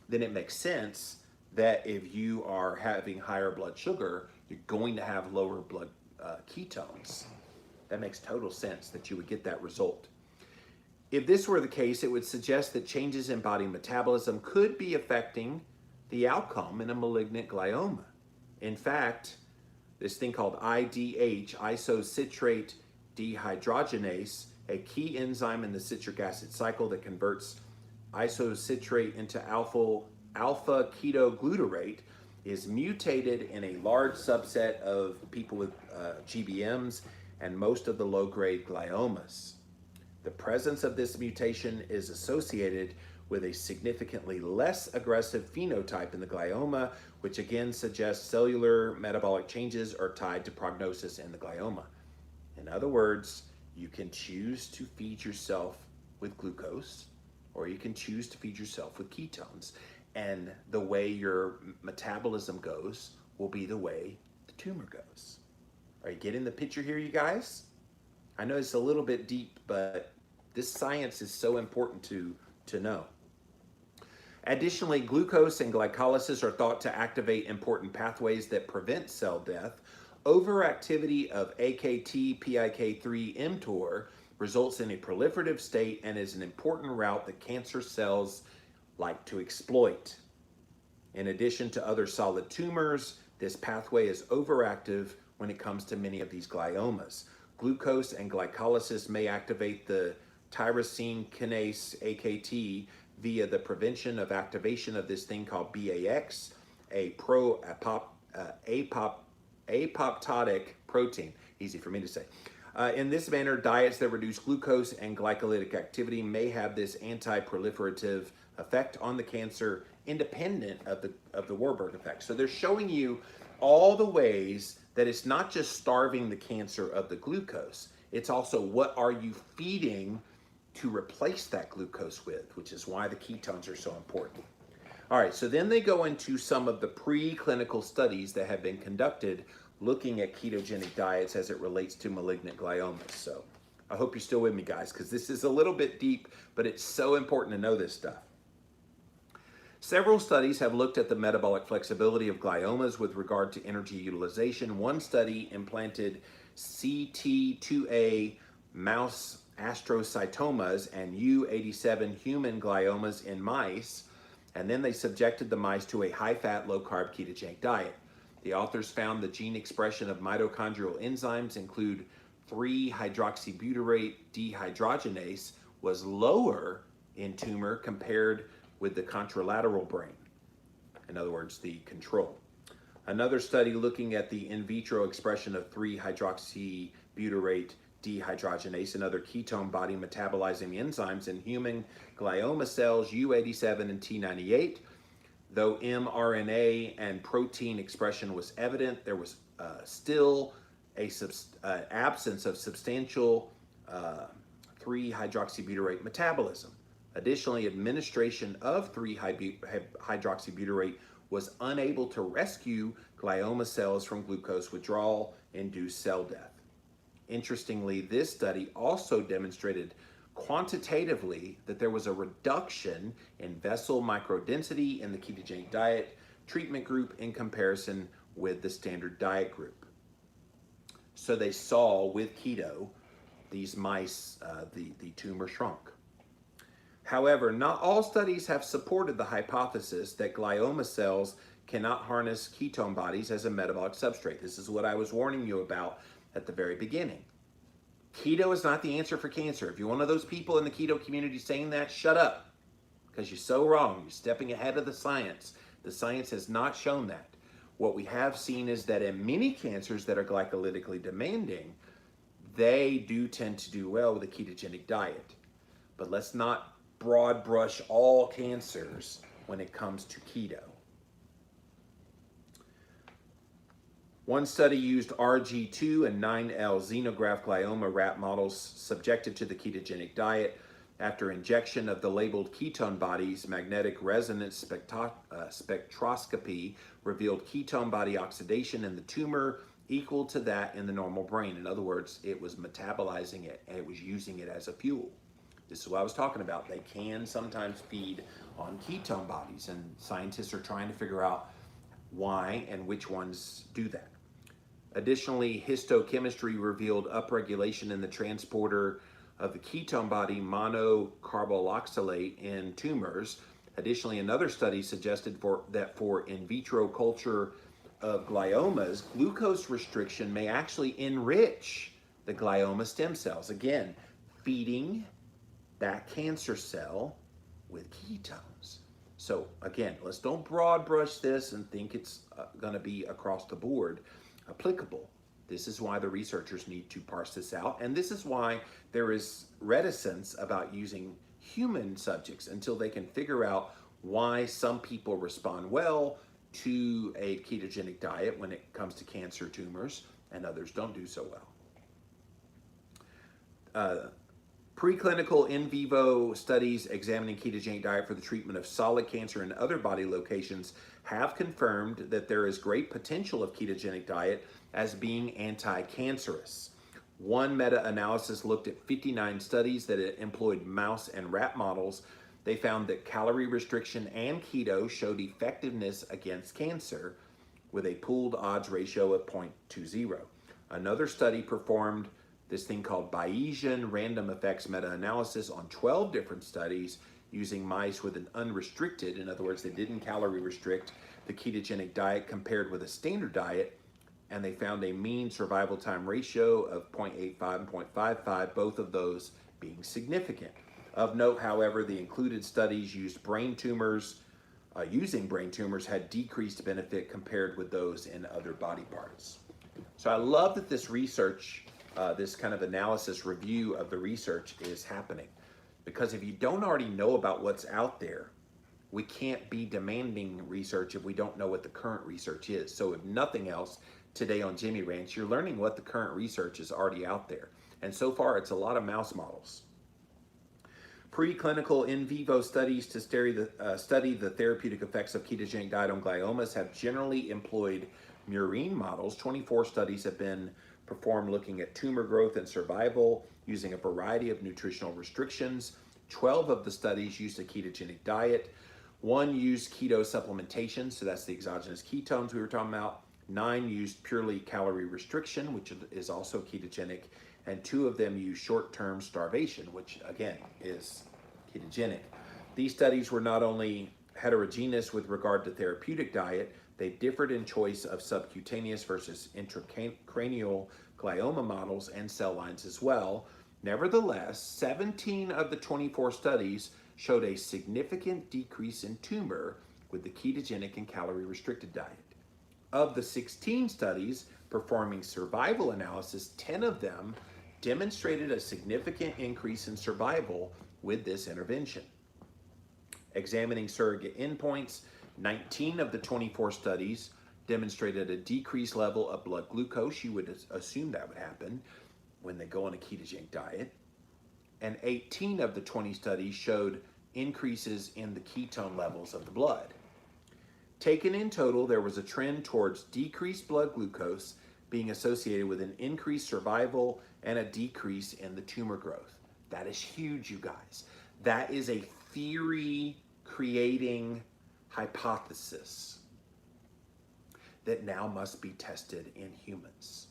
then it makes sense that if you are having higher blood sugar, you're going to have lower blood ketones. That makes total sense that you would get that result. If this were the case, it would suggest that changes in body metabolism could be affecting the outcome in a malignant glioma. In fact, this thing called IDH, isocitrate dehydrogenase, a key enzyme in the citric acid cycle that converts isocitrate into alpha ketoglutarate, is mutated in a large subset of people with GBMs and most of the low-grade gliomas. The presence of this mutation is associated with a significantly less aggressive phenotype in the glioma, which again suggests cellular metabolic changes are tied to prognosis in the glioma. In other words, you can choose to feed yourself with glucose, or you can choose to feed yourself with ketones. And the way your metabolism goes will be the way the tumor goes. Are you getting the picture here, you guys? I know it's a little bit deep, but this science is so important to know. Additionally, glucose and glycolysis are thought to activate important pathways that prevent cell death. Overactivity of AKT PIK3 mTOR results in a proliferative state and is an important route that cancer cells like to exploit. In addition to other solid tumors, this pathway is overactive when it comes to many of these gliomas. Glucose and glycolysis may activate the tyrosine kinase AKT via the prevention of activation of this thing called BAX, a apoptotic protein. Easy for me to say. In this manner, diets that reduce glucose and glycolytic activity may have this anti-proliferative effect on the cancer, independent of the Warburg effect. So they're showing you all the ways that it's not just starving the cancer of the glucose, it's also what are you feeding to replace that glucose with, which is why the ketones are so important. All right, so then they go into some of the preclinical studies that have been conducted looking at ketogenic diets as it relates to malignant gliomas. So I hope you're still with me, guys, because this is a little bit deep, but it's so important to know this stuff. Several studies have looked at the metabolic flexibility of gliomas with regard to energy utilization. One study implanted CT2A mouse astrocytomas and U87 human gliomas in mice, and then they subjected the mice to a high-fat, low-carb ketogenic diet. The authors found the gene expression of mitochondrial enzymes include 3-hydroxybutyrate dehydrogenase was lower in tumor compared with the contralateral brain, in other words, the control. Another study looking at the in vitro expression of 3-hydroxybutyrate dehydrogenase and other ketone body metabolizing enzymes in human glioma cells U87 and T98. Though mRNA and protein expression was evident, there was still a absence of substantial 3-hydroxybutyrate metabolism. Additionally, administration of 3-hydroxybutyrate was unable to rescue glioma cells from glucose withdrawal-induced cell death. Interestingly, this study also demonstrated quantitatively that there was a reduction in vessel microdensity in the ketogenic diet treatment group in comparison with the standard diet group. So they saw with keto, these mice, the tumor shrunk. However, not all studies have supported the hypothesis that glioma cells cannot harness ketone bodies as a metabolic substrate. This is what I was warning you about at the very beginning. Keto is not the answer for cancer. If you're one of those people in the keto community saying that, shut up, because you're so wrong. You're stepping ahead of the science. The science has not shown that. What we have seen is that in many cancers that are glycolytically demanding, they do tend to do well with a ketogenic diet. But let's not broad brush all cancers when it comes to keto. One study used RG2 and 9L xenograft glioma rat models subjected to the ketogenic diet. After injection of the labeled ketone bodies, magnetic resonance spectroscopy revealed ketone body oxidation in the tumor equal to that in the normal brain. In other words, it was metabolizing it and it was using it as a fuel. This is what I was talking about. They can sometimes feed on ketone bodies, and scientists are trying to figure out why and which ones do that. Additionally, histochemistry revealed upregulation in the transporter of the ketone body monocarboxylate in tumors. Additionally, another study suggested that for in vitro culture of gliomas, glucose restriction may actually enrich the glioma stem cells. Again, feeding that cancer cell with ketones. So again, let's don't broad brush this and think it's going to be across the board applicable. This is why the researchers need to parse this out, and this is why there is reticence about using human subjects until they can figure out why some people respond well to a ketogenic diet when it comes to cancer tumors and others don't do so well. Preclinical in vivo studies examining ketogenic diet for the treatment of solid cancer and other body locations have confirmed that there is great potential of ketogenic diet as being anti-cancerous. One meta-analysis looked at 59 studies that had employed mouse and rat models. They found that calorie restriction and keto showed effectiveness against cancer with a pooled odds ratio of 0.20. Another study performed this thing called Bayesian random effects meta-analysis on 12 different studies using mice with an unrestricted, in other words, they didn't calorie restrict, the ketogenic diet compared with a standard diet, and they found a mean survival time ratio of 0.85 and 0.55, both of those being significant. Of note, however, the included studies using brain tumors had decreased benefit compared with those in other body parts. So I love that this research, this kind of analysis review of the research is happening, because if you don't already know about what's out there, we can't be demanding research if we don't know what the current research is. So if nothing else, today on Jimmy Ranch, you're learning what the current research is already out there. And so far, it's a lot of mouse models. Preclinical in vivo studies to study the therapeutic effects of ketogenic diet on gliomas have generally employed murine models. 24 studies have been performed looking at tumor growth and survival using a variety of nutritional restrictions. 12 of the studies used a ketogenic diet. One used keto supplementation, so that's the exogenous ketones we were talking about. 9 used purely calorie restriction, which is also ketogenic, and 2 of them used short-term starvation, which again is ketogenic. These studies were not only heterogeneous with regard to therapeutic diet, they differed in choice of subcutaneous versus intracranial glioma models and cell lines as well. Nevertheless, 17 of the 24 studies showed a significant decrease in tumor with the ketogenic and calorie restricted diet. Of the 16 studies performing survival analysis, 10 of them demonstrated a significant increase in survival with this intervention. Examining surrogate endpoints, 19 of the 24 studies demonstrated a decreased level of blood glucose. You would assume that would happen when they go on a ketogenic diet. And 18 of the 20 studies showed increases in the ketone levels of the blood. Taken in total, there was a trend towards decreased blood glucose being associated with an increased survival and a decrease in the tumor growth. That is huge, you guys. That is a theory-creating hypothesis that now must be tested in humans.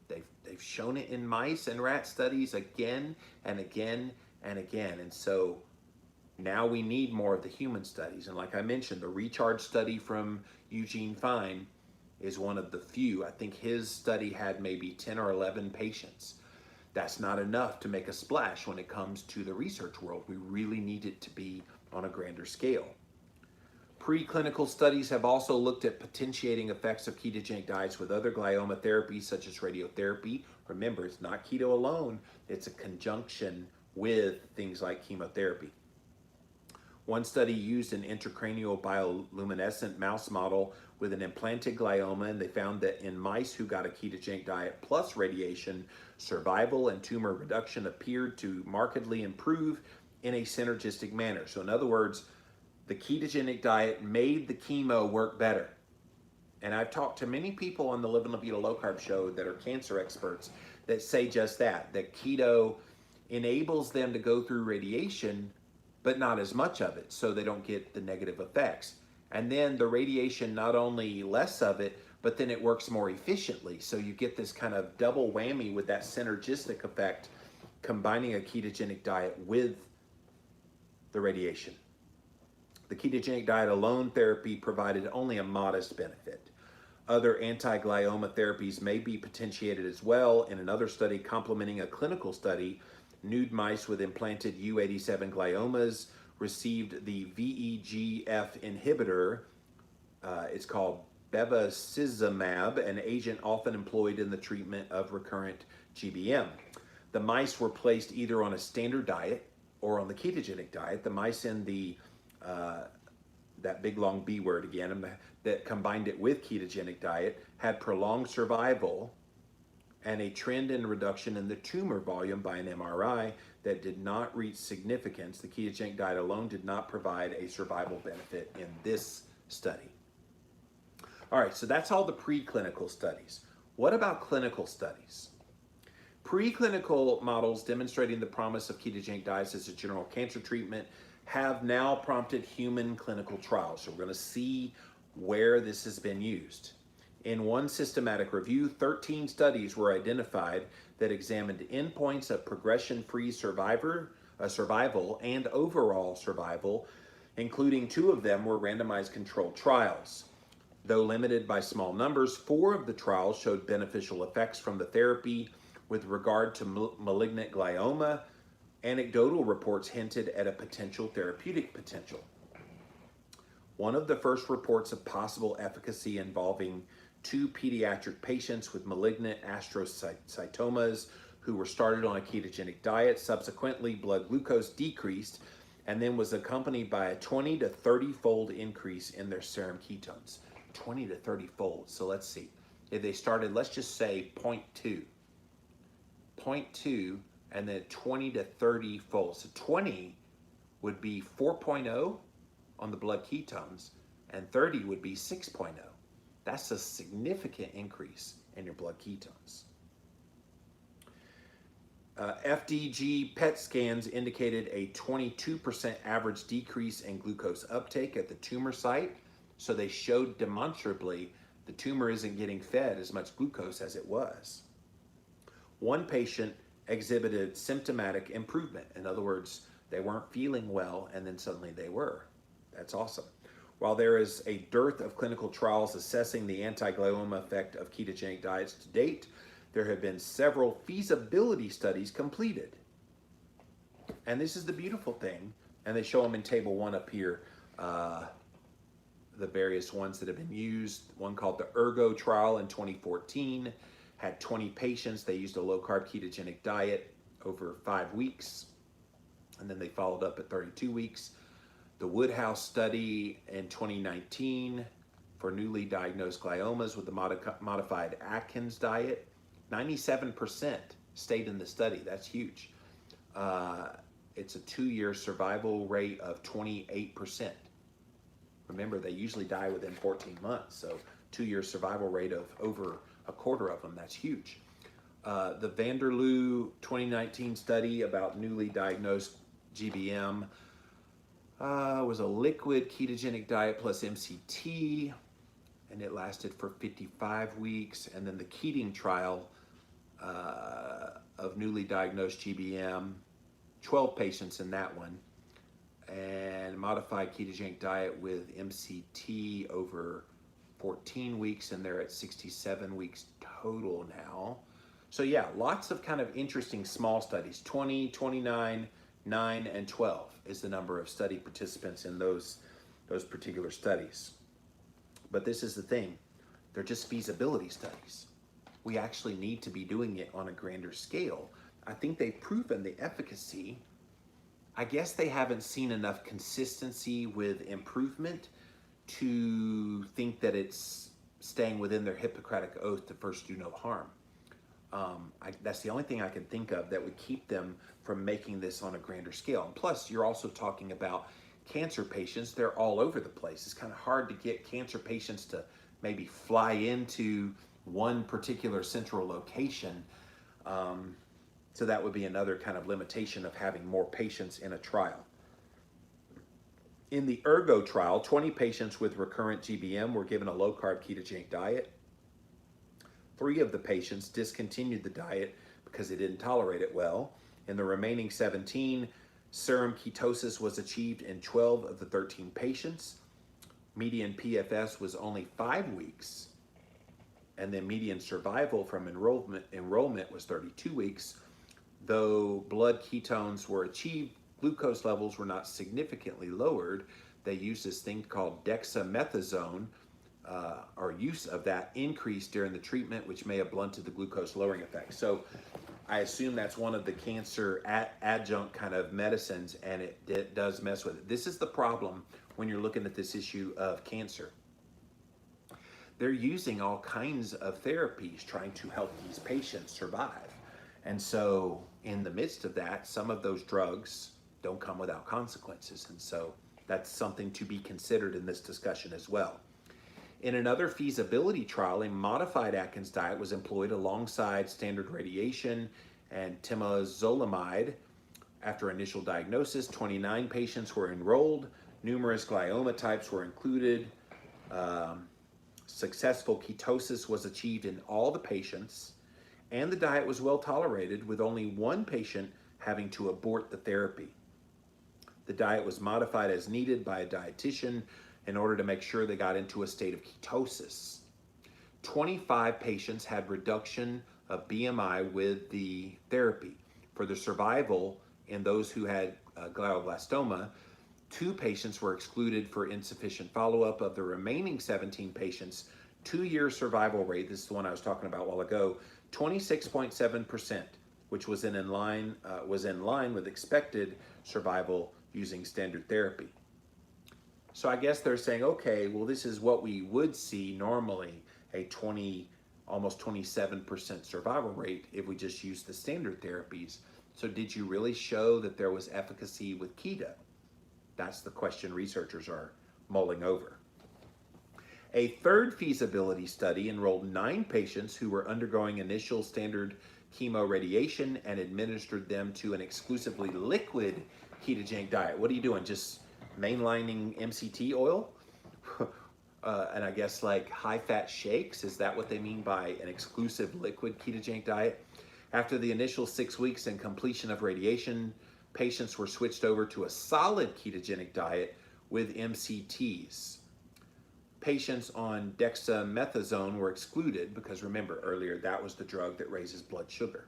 They've shown it in mice and rat studies again and again and again. And so now we need more of the human studies. And like I mentioned, the Recharge study from Eugene Fine is one of the few. I think his study had maybe 10 or 11 patients. That's not enough to make a splash when it comes to the research world. We really need it to be on a grander scale. Preclinical studies have also looked at potentiating effects of ketogenic diets with other glioma therapies such as radiotherapy. Remember, it's not keto alone, it's a conjunction with things like chemotherapy. One study used an intracranial bioluminescent mouse model with an implanted glioma, and they found that in mice who got a ketogenic diet plus radiation, survival and tumor reduction appeared to markedly improve in a synergistic manner. So in other words, the ketogenic diet made the chemo work better. And I've talked to many people on the Live and La Vida Low Carb show that are cancer experts that say just that keto enables them to go through radiation, but not as much of it, so they don't get the negative effects. And then the radiation, not only less of it, but then it works more efficiently. So you get this kind of double whammy with that synergistic effect, combining a ketogenic diet with the radiation. The ketogenic diet alone therapy provided only a modest benefit. Other anti-glioma therapies may be potentiated as well. In another study complementing a clinical study, nude mice with implanted U87 gliomas received the VEGF inhibitor. It's called bevacizumab, an agent often employed in the treatment of recurrent GBM. The mice were placed either on a standard diet or on the ketogenic diet. The mice in the that big long B word again, that combined it with ketogenic diet had prolonged survival and a trend in reduction in the tumor volume by an MRI that did not reach significance. The ketogenic diet alone did not provide a survival benefit in this study. All right, so that's all the preclinical studies. What about clinical studies? Preclinical models demonstrating the promise of ketogenic diets as a general cancer treatment have now prompted human clinical trials. So we're going to see where this has been used. In one systematic review, 13 studies were identified that examined endpoints of progression-free survival and overall survival, including 2 of them were randomized controlled trials. Though limited by small numbers, 4 of the trials showed beneficial effects from the therapy. With regard to malignant glioma, anecdotal reports hinted at a potential therapeutic potential. One of the first reports of possible efficacy involving 2 pediatric patients with malignant astrocytomas who were started on a ketogenic diet. Subsequently, blood glucose decreased and then was accompanied by a 20 to 30-fold increase in their serum ketones. 20 to 30-fold. So let's see. If they started, let's just say 0.2, and then 20 to 30 fold. So 20 would be 4.0 on the blood ketones, and 30 would be 6.0. That's a significant increase in your blood ketones. FDG PET scans indicated a 22% average decrease in glucose uptake at the tumor site. So they showed demonstrably the tumor isn't getting fed as much glucose as it was. One patient exhibited symptomatic improvement. In other words, they weren't feeling well and then suddenly they were. That's awesome. While there is a dearth of clinical trials assessing the anti-glioma effect of ketogenic diets to date, there have been several feasibility studies completed. And this is the beautiful thing, and they show them in table 1 up here, the various ones that have been used. One called the Ergo trial in 2014, had 20 patients. They used a low-carb ketogenic diet over 5 weeks, and then they followed up at 32 weeks. The Woodhouse study in 2019 for newly diagnosed gliomas with the modified Atkins diet, 97% stayed in the study. That's huge. It's a 2-year survival rate of 28%. Remember, they usually die within 14 months, so 2-year survival rate of over a quarter of them. That's huge. The Vanderloo 2019 study about newly diagnosed GBM was a liquid ketogenic diet plus MCT, and it lasted for 55 weeks. And then the Keating trial of newly diagnosed GBM, 12 patients in that one, and modified ketogenic diet with MCT over 14 weeks, and they're at 67 weeks total now. So yeah, lots of kind of interesting small studies. 20, 29, 9, and 12 is the number of study participants in those particular studies. But this is the thing, they're just feasibility studies. We actually need to be doing it on a grander scale. I think they've proven the efficacy. I guess they haven't seen enough consistency with improvement to think that it's staying within their Hippocratic oath to first do no harm. That's the only thing I can think of that would keep them from making this on a grander scale. And plus, you're also talking about cancer patients. They're all over the place. It's kind of hard to get cancer patients to maybe fly into one particular central location. So that would be another kind of limitation of having more patients in a trial. In the Ergo trial, 20 patients with recurrent GBM were given a low-carb ketogenic diet. 3 of the patients discontinued the diet because they didn't tolerate it well. In the remaining 17, serum ketosis was achieved in 12 of the 13 patients. Median PFS was only 5 weeks, and then median survival from enrollment was 32 weeks. Though blood ketones were achieved, glucose levels were not significantly lowered. They used this thing called dexamethasone, or use of that increased during the treatment, which may have blunted the glucose lowering effect. So I assume that's one of the cancer adjunct kind of medicines, and it does mess with it. This is the problem when you're looking at this issue of cancer. They're using all kinds of therapies trying to help these patients survive. And so in the midst of that, some of those drugs don't come without consequences. And so that's something to be considered in this discussion as well. In another feasibility trial, a modified Atkins diet was employed alongside standard radiation and temozolomide. After initial diagnosis, 29 patients were enrolled. Numerous glioma types were included. Successful ketosis was achieved in all the patients, and the diet was well tolerated, with only one patient having to abort the therapy. The diet was modified as needed by a dietitian in order to make sure they got into a state of ketosis. 25 patients had reduction of BMI with the therapy. For the survival in those who had glioblastoma, 2 patients were excluded for insufficient follow-up. Of the remaining 17 patients, 2-year survival rate, this is the one I was talking about a while ago, 26.7%, which was in line with expected survival using standard therapy. So I guess they're saying, okay, well, this is what we would see normally, a almost 27% survival rate if we just use the standard therapies. So did you really show that there was efficacy with keto? That's the question researchers are mulling over. A third feasibility study enrolled 9 patients who were undergoing initial standard chemoradiation and administered them to an exclusively liquid ketogenic diet. What are you doing? Just mainlining MCT oil? And I guess like high-fat shakes? Is that what they mean by an exclusive liquid ketogenic diet? After the initial 6 weeks and completion of radiation, patients were switched over to a solid ketogenic diet with MCTs. Patients on dexamethasone were excluded because, remember earlier, that was the drug that raises blood sugar.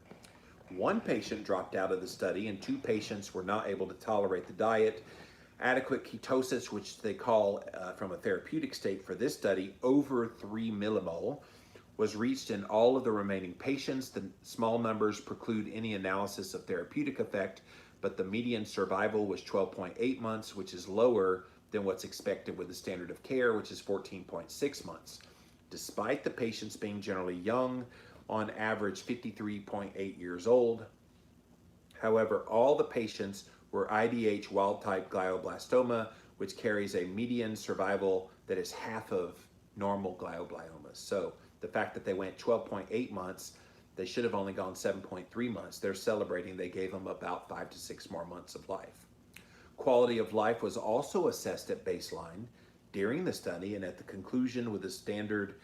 1 patient dropped out of the study and 2 patients were not able to tolerate the diet. Adequate ketosis, which they call from a therapeutic state for this study, over 3 millimole, was reached in all of the remaining patients. The small numbers preclude any analysis of therapeutic effect, but the median survival was 12.8 months, which is lower than what's expected with the standard of care, which is 14.6 months. Despite the patients being generally young, on average 53.8 years old. However, all the patients were IDH wild-type glioblastoma, which carries a median survival that is half of normal glioblastomas. So the fact that they went 12.8 months, they should have only gone 7.3 months. They're celebrating they gave them about 5 to 6 more months of life. Quality of life was also assessed at baseline during the study and at the conclusion with a standard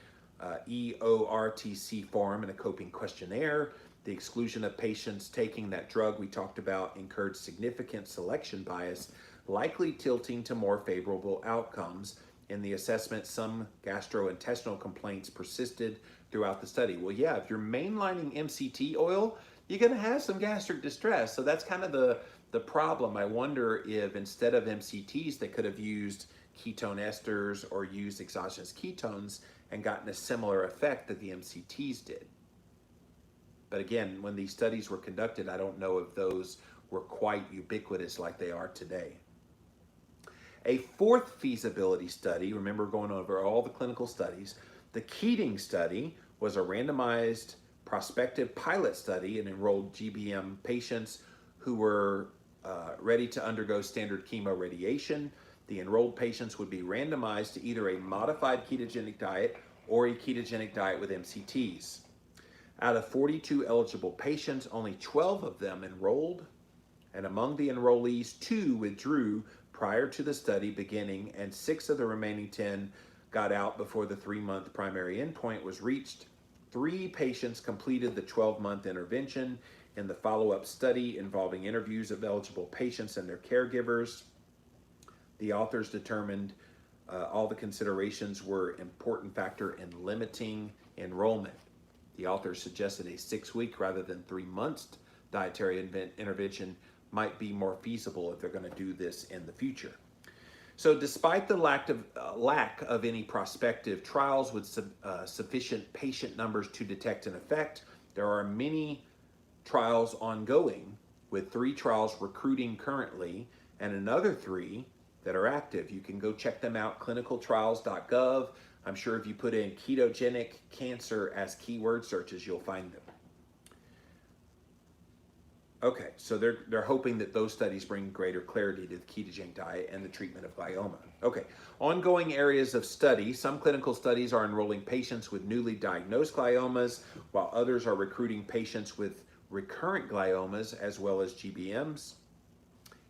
EORTC form and a coping questionnaire. The exclusion of patients taking that drug we talked about incurred significant selection bias, likely tilting to more favorable outcomes. In the assessment, some gastrointestinal complaints persisted throughout the study. Well, yeah, if you're mainlining MCT oil, you're going to have some gastric distress. So that's kind of the problem. I wonder if instead of MCTs, they could have used ketone esters or used exogenous ketones and gotten a similar effect that the MCTs did. But again, when these studies were conducted, I don't know if those were quite ubiquitous like they are today. A fourth feasibility study, remember going over all the clinical studies, the Keating study was a randomized prospective pilot study and enrolled GBM patients who were ready to undergo standard chemoradiation. The enrolled patients would be randomized to either a modified ketogenic diet or a ketogenic diet with MCTs. Out of 42 eligible patients, only 12 of them enrolled, and among the enrollees, 2 withdrew prior to the study beginning, and 6 of the remaining 10 got out before the 3-month primary endpoint was reached. 3 patients completed the 12-month intervention in the follow-up study involving interviews of eligible patients and their caregivers. The authors determined all the considerations were an important factor in limiting enrollment. The authors suggested a 6-week rather than 3 months dietary intervention might be more feasible if they're going to do this in the future. So despite the lack of any prospective trials with sufficient patient numbers to detect an effect, there are many trials ongoing, with 3 trials recruiting currently and another 3 that are active. You can go check them out, clinicaltrials.gov. I'm sure if you put in ketogenic cancer as keyword searches, you'll find them. Okay, so they're hoping that those studies bring greater clarity to the ketogenic diet and the treatment of glioma. Okay, ongoing areas of study. Some clinical studies are enrolling patients with newly diagnosed gliomas, while others are recruiting patients with recurrent gliomas, as well as GBMs.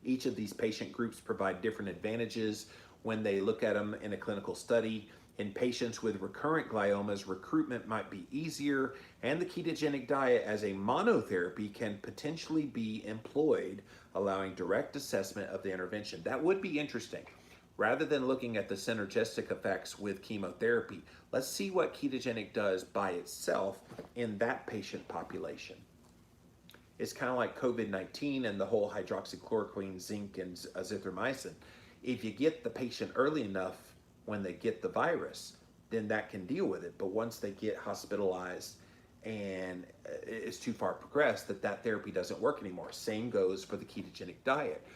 Each of these patient groups provide different advantages when they look at them in a clinical study. In patients with recurrent gliomas, recruitment might be easier, and the ketogenic diet as a monotherapy can potentially be employed, allowing direct assessment of the intervention. That would be interesting. Rather than looking at the synergistic effects with chemotherapy, let's see what ketogenic does by itself in that patient population. It's kind of like COVID-19 and the whole hydroxychloroquine, zinc, and azithromycin. If you get the patient early enough when they get the virus, then that can deal with it. But once they get hospitalized and it's too far progressed, that therapy doesn't work anymore. Same goes for the ketogenic diet.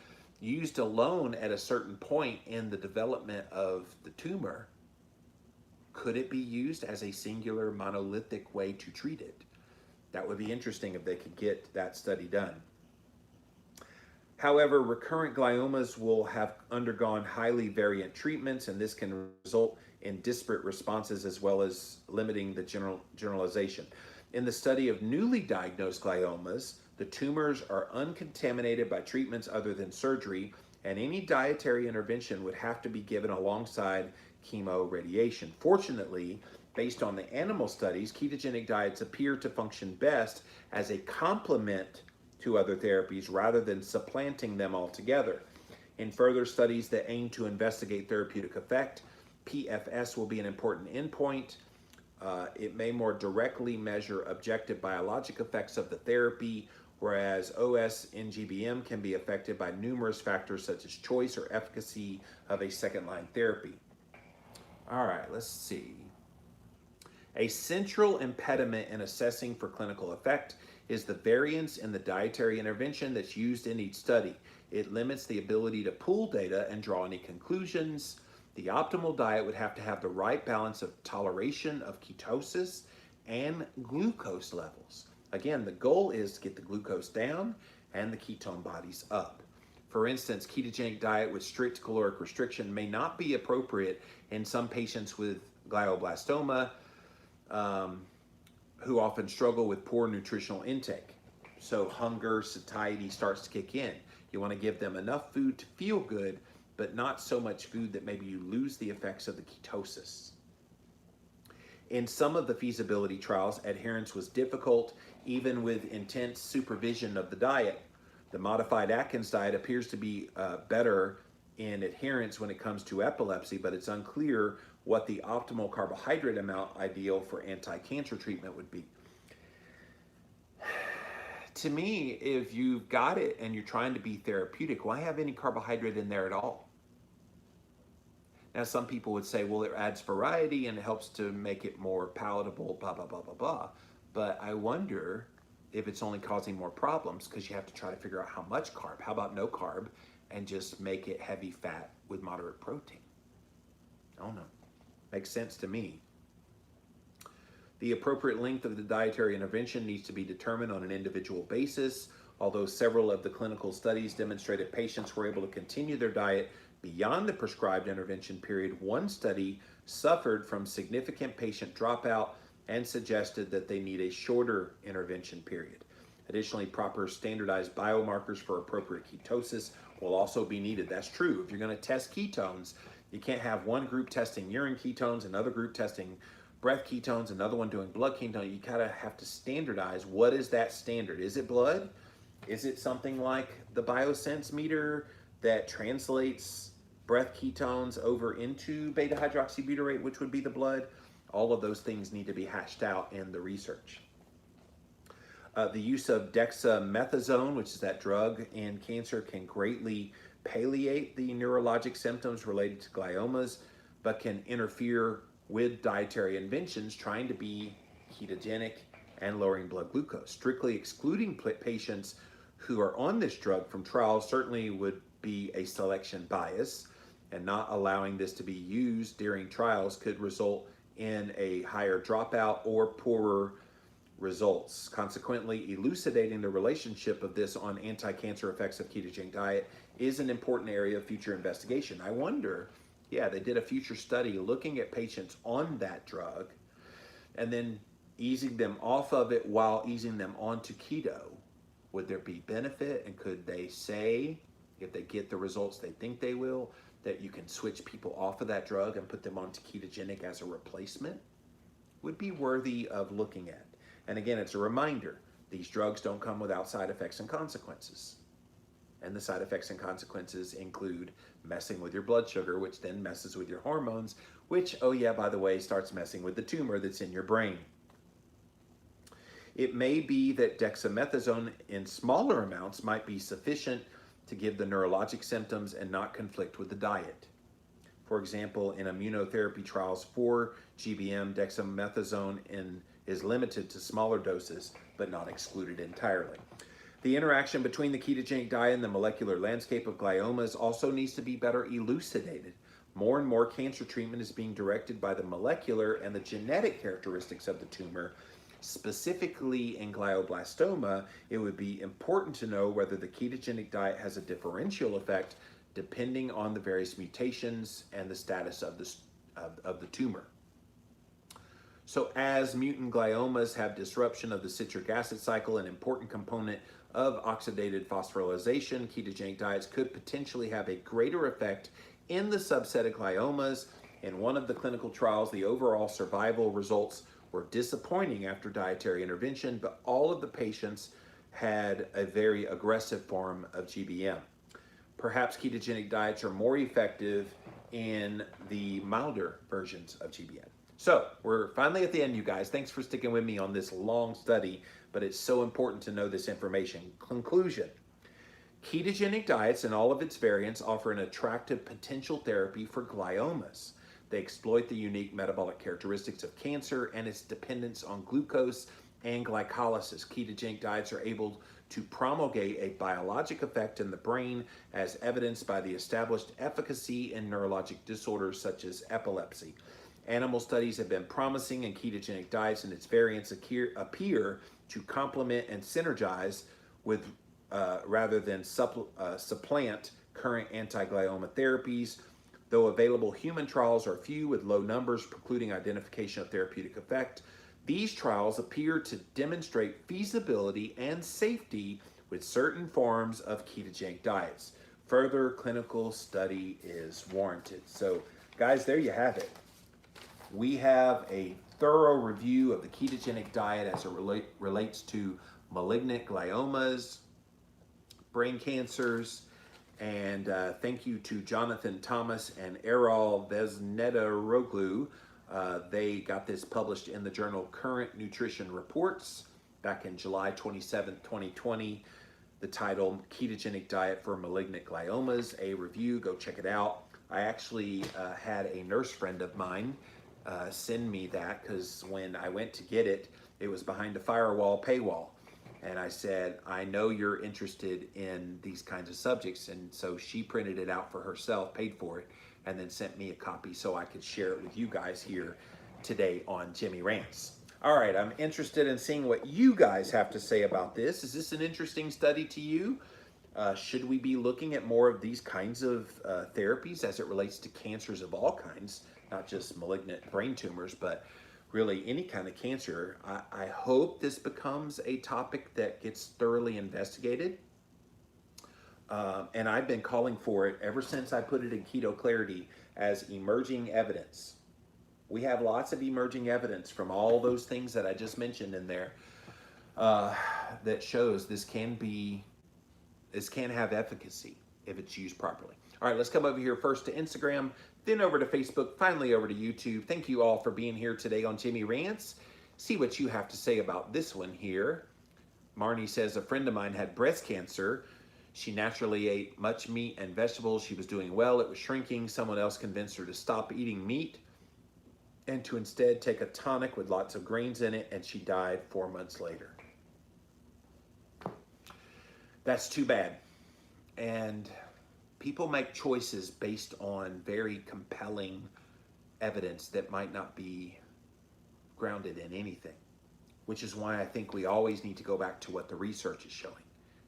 Used alone at a certain point in the development of the tumor, could it be used as a singular monolithic way to treat it? That would be interesting if they could get that study done. However, recurrent gliomas will have undergone highly variant treatments, and this can result in disparate responses as well as limiting the generalization. In the study of newly diagnosed gliomas, the tumors are uncontaminated by treatments other than surgery, and any dietary intervention would have to be given alongside chemoradiation. Fortunately, based on the animal studies, ketogenic diets appear to function best as a complement to other therapies rather than supplanting them altogether. In further studies that aim to investigate therapeutic effect, PFS will be an important endpoint. It may more directly measure objective biologic effects of the therapy, whereas OS in GBM can be affected by numerous factors such as choice or efficacy of a second-line therapy. All right, let's see. A central impediment in assessing for clinical effect is the variance in the dietary intervention that's used in each study. It limits the ability to pool data and draw any conclusions. The optimal diet would have to have the right balance of toleration of ketosis and glucose levels. Again, the goal is to get the glucose down and the ketone bodies up. For instance, ketogenic diet with strict caloric restriction may not be appropriate in some patients with glioblastoma, who often struggle with poor nutritional intake. So hunger, satiety starts to kick in. You want to give them enough food to feel good, but not so much food that maybe you lose the effects of the ketosis. In some of the feasibility trials, adherence was difficult, even with intense supervision of the diet. The modified Atkins diet appears to be better in adherence when it comes to epilepsy, but it's unclear what the optimal carbohydrate amount ideal for anti-cancer treatment would be. To me, if you've got it and you're trying to be therapeutic, why have any carbohydrate in there at all? Now, some people would say, well, it adds variety and it helps to make it more palatable, blah, blah, blah, blah, blah. But I wonder if it's only causing more problems because you have to try to figure out how much carb. How about no carb and just make it heavy fat with moderate protein? I don't know. Makes sense to me. The appropriate length of the dietary intervention needs to be determined on an individual basis. Although several of the clinical studies demonstrated patients were able to continue their diet beyond the prescribed intervention period, one study suffered from significant patient dropout and suggested that they need a shorter intervention period. Additionally, proper standardized biomarkers for appropriate ketosis will also be needed. That's true. If you're going to test ketones, you can't have one group testing urine ketones, another group testing breath ketones, another one doing blood ketones. You kind of have to standardize. What is that standard? Is it blood? Is it something like the biosense meter that translates breath ketones over into beta hydroxybutyrate, which would be the blood? All of those things need to be hashed out in the research. The use of dexamethasone, which is that drug in cancer, can greatly palliate the neurologic symptoms related to gliomas, but can interfere with dietary interventions trying to be ketogenic and lowering blood glucose. Strictly excluding patients who are on this drug from trials certainly would be a selection bias, and not allowing this to be used during trials could result in a higher dropout or poorer results. Consequently, elucidating the relationship of this on anti-cancer effects of ketogenic diet is an important area of future investigation. I wonder, yeah, they did a future study looking at patients on that drug and then easing them off of it while easing them onto keto, would there be benefit? And could they say, if they get the results they think they will, that you can switch people off of that drug and put them onto ketogenic as a replacement? Would be worthy of looking at. And again, it's a reminder, these drugs don't come without side effects and consequences. And the side effects and consequences include messing with your blood sugar, which then messes with your hormones, which, oh yeah, by the way, starts messing with the tumor that's in your brain. It may be that dexamethasone in smaller amounts might be sufficient to give the neurologic symptoms and not conflict with the diet. For example, in immunotherapy trials for GBM, dexamethasone is limited to smaller doses, but not excluded entirely. The interaction between the ketogenic diet and the molecular landscape of gliomas also needs to be better elucidated. More and more cancer treatment is being directed by the molecular and the genetic characteristics of the tumor. Specifically in glioblastoma, it would be important to know whether the ketogenic diet has a differential effect depending on the various mutations and the status of the tumor. So as mutant gliomas have disruption of the citric acid cycle, an important component of oxidative phosphorylation, ketogenic diets could potentially have a greater effect in the subset of gliomas. In one of the clinical trials, the overall survival results were disappointing after dietary intervention, but all of the patients had a very aggressive form of GBM. Perhaps ketogenic diets are more effective in the milder versions of GBM. So we're finally at the end, you guys. Thanks for sticking with me on this long study, but it's so important to know this information. Conclusion: ketogenic diets and all of its variants offer an attractive potential therapy for gliomas. They exploit the unique metabolic characteristics of cancer and its dependence on glucose and glycolysis. Ketogenic diets are able to promulgate a biologic effect in the brain, as evidenced by the established efficacy in neurologic disorders such as epilepsy. Animal studies have been promising, and ketogenic diets and its variants appear to complement and synergize with rather than supplant current anti-glioma therapies. Though available human trials are few with low numbers precluding identification of therapeutic effect, these trials appear to demonstrate feasibility and safety with certain forms of ketogenic diets. Further clinical study is warranted. So, guys, there you have it. We have a thorough review of the ketogenic diet as it relates to malignant gliomas, brain cancers, and thank you to Jonathan Thomas and Errol Vesnedaroglu. They got this published in the journal Current Nutrition Reports back in July 27th, 2020. The title, Ketogenic Diet for Malignant Gliomas, a review. Go check it out. I actually had a nurse friend of mine send me that, because when I went to get it, it was behind a firewall paywall. And I said, I know you're interested in these kinds of subjects. And so she printed it out for herself, paid for it, and then sent me a copy so I could share it with you guys here today on Jimmy Rants. All right, I'm interested in seeing what you guys have to say about this. Is this an interesting study to you? Should we be looking at more of these kinds of therapies as it relates to cancers of all kinds, not just malignant brain tumors, but really any kind of cancer? I hope this becomes a topic that gets thoroughly investigated. And I've been calling for it ever since I put it in Keto Clarity as emerging evidence. We have lots of emerging evidence from all those things that I just mentioned in there that shows this can have efficacy if it's used properly. All right, let's come over here first to Instagram, then over to Facebook, finally over to YouTube. Thank you all for being here today on Jimmy Rants. See what you have to say about this one here. Marnie says, a friend of mine had breast cancer. She naturally ate much meat and vegetables. She was doing well. It was shrinking. Someone else convinced her to stop eating meat and to instead take a tonic with lots of grains in it, and she died 4 months later. That's too bad. And people make choices based on very compelling evidence that might not be grounded in anything, which is why I think we always need to go back to what the research is showing.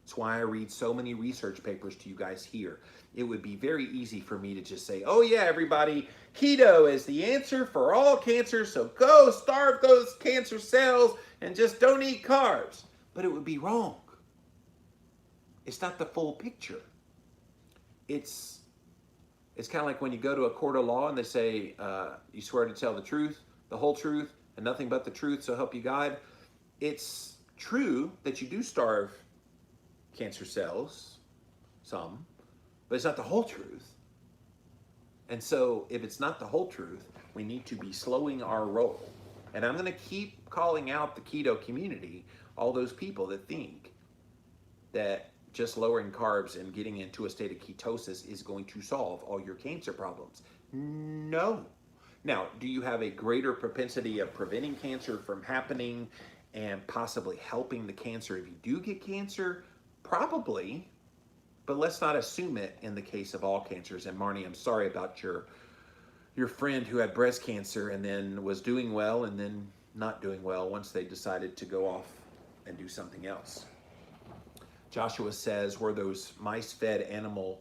That's why I read so many research papers to you guys here. It would be very easy for me to just say, oh yeah, everybody, keto is the answer for all cancers, so go starve those cancer cells and just don't eat carbs. But it would be wrong. It's not the full picture. It's kind of like when you go to a court of law and they say, you swear to tell the truth, the whole truth, and nothing but the truth, so help you God. It's true that you do starve cancer cells, some, but it's not the whole truth. And so if it's not the whole truth, we need to be slowing our roll. And I'm going to keep calling out the keto community, all those people that think that just lowering carbs and getting into a state of ketosis is going to solve all your cancer problems. No. Now, do you have a greater propensity of preventing cancer from happening and possibly helping the cancer if you do get cancer? Probably, but let's not assume it in the case of all cancers. And Marnie, I'm sorry about your friend who had breast cancer and then was doing well and then not doing well once they decided to go off and do something else. Joshua says, were those mice fed animal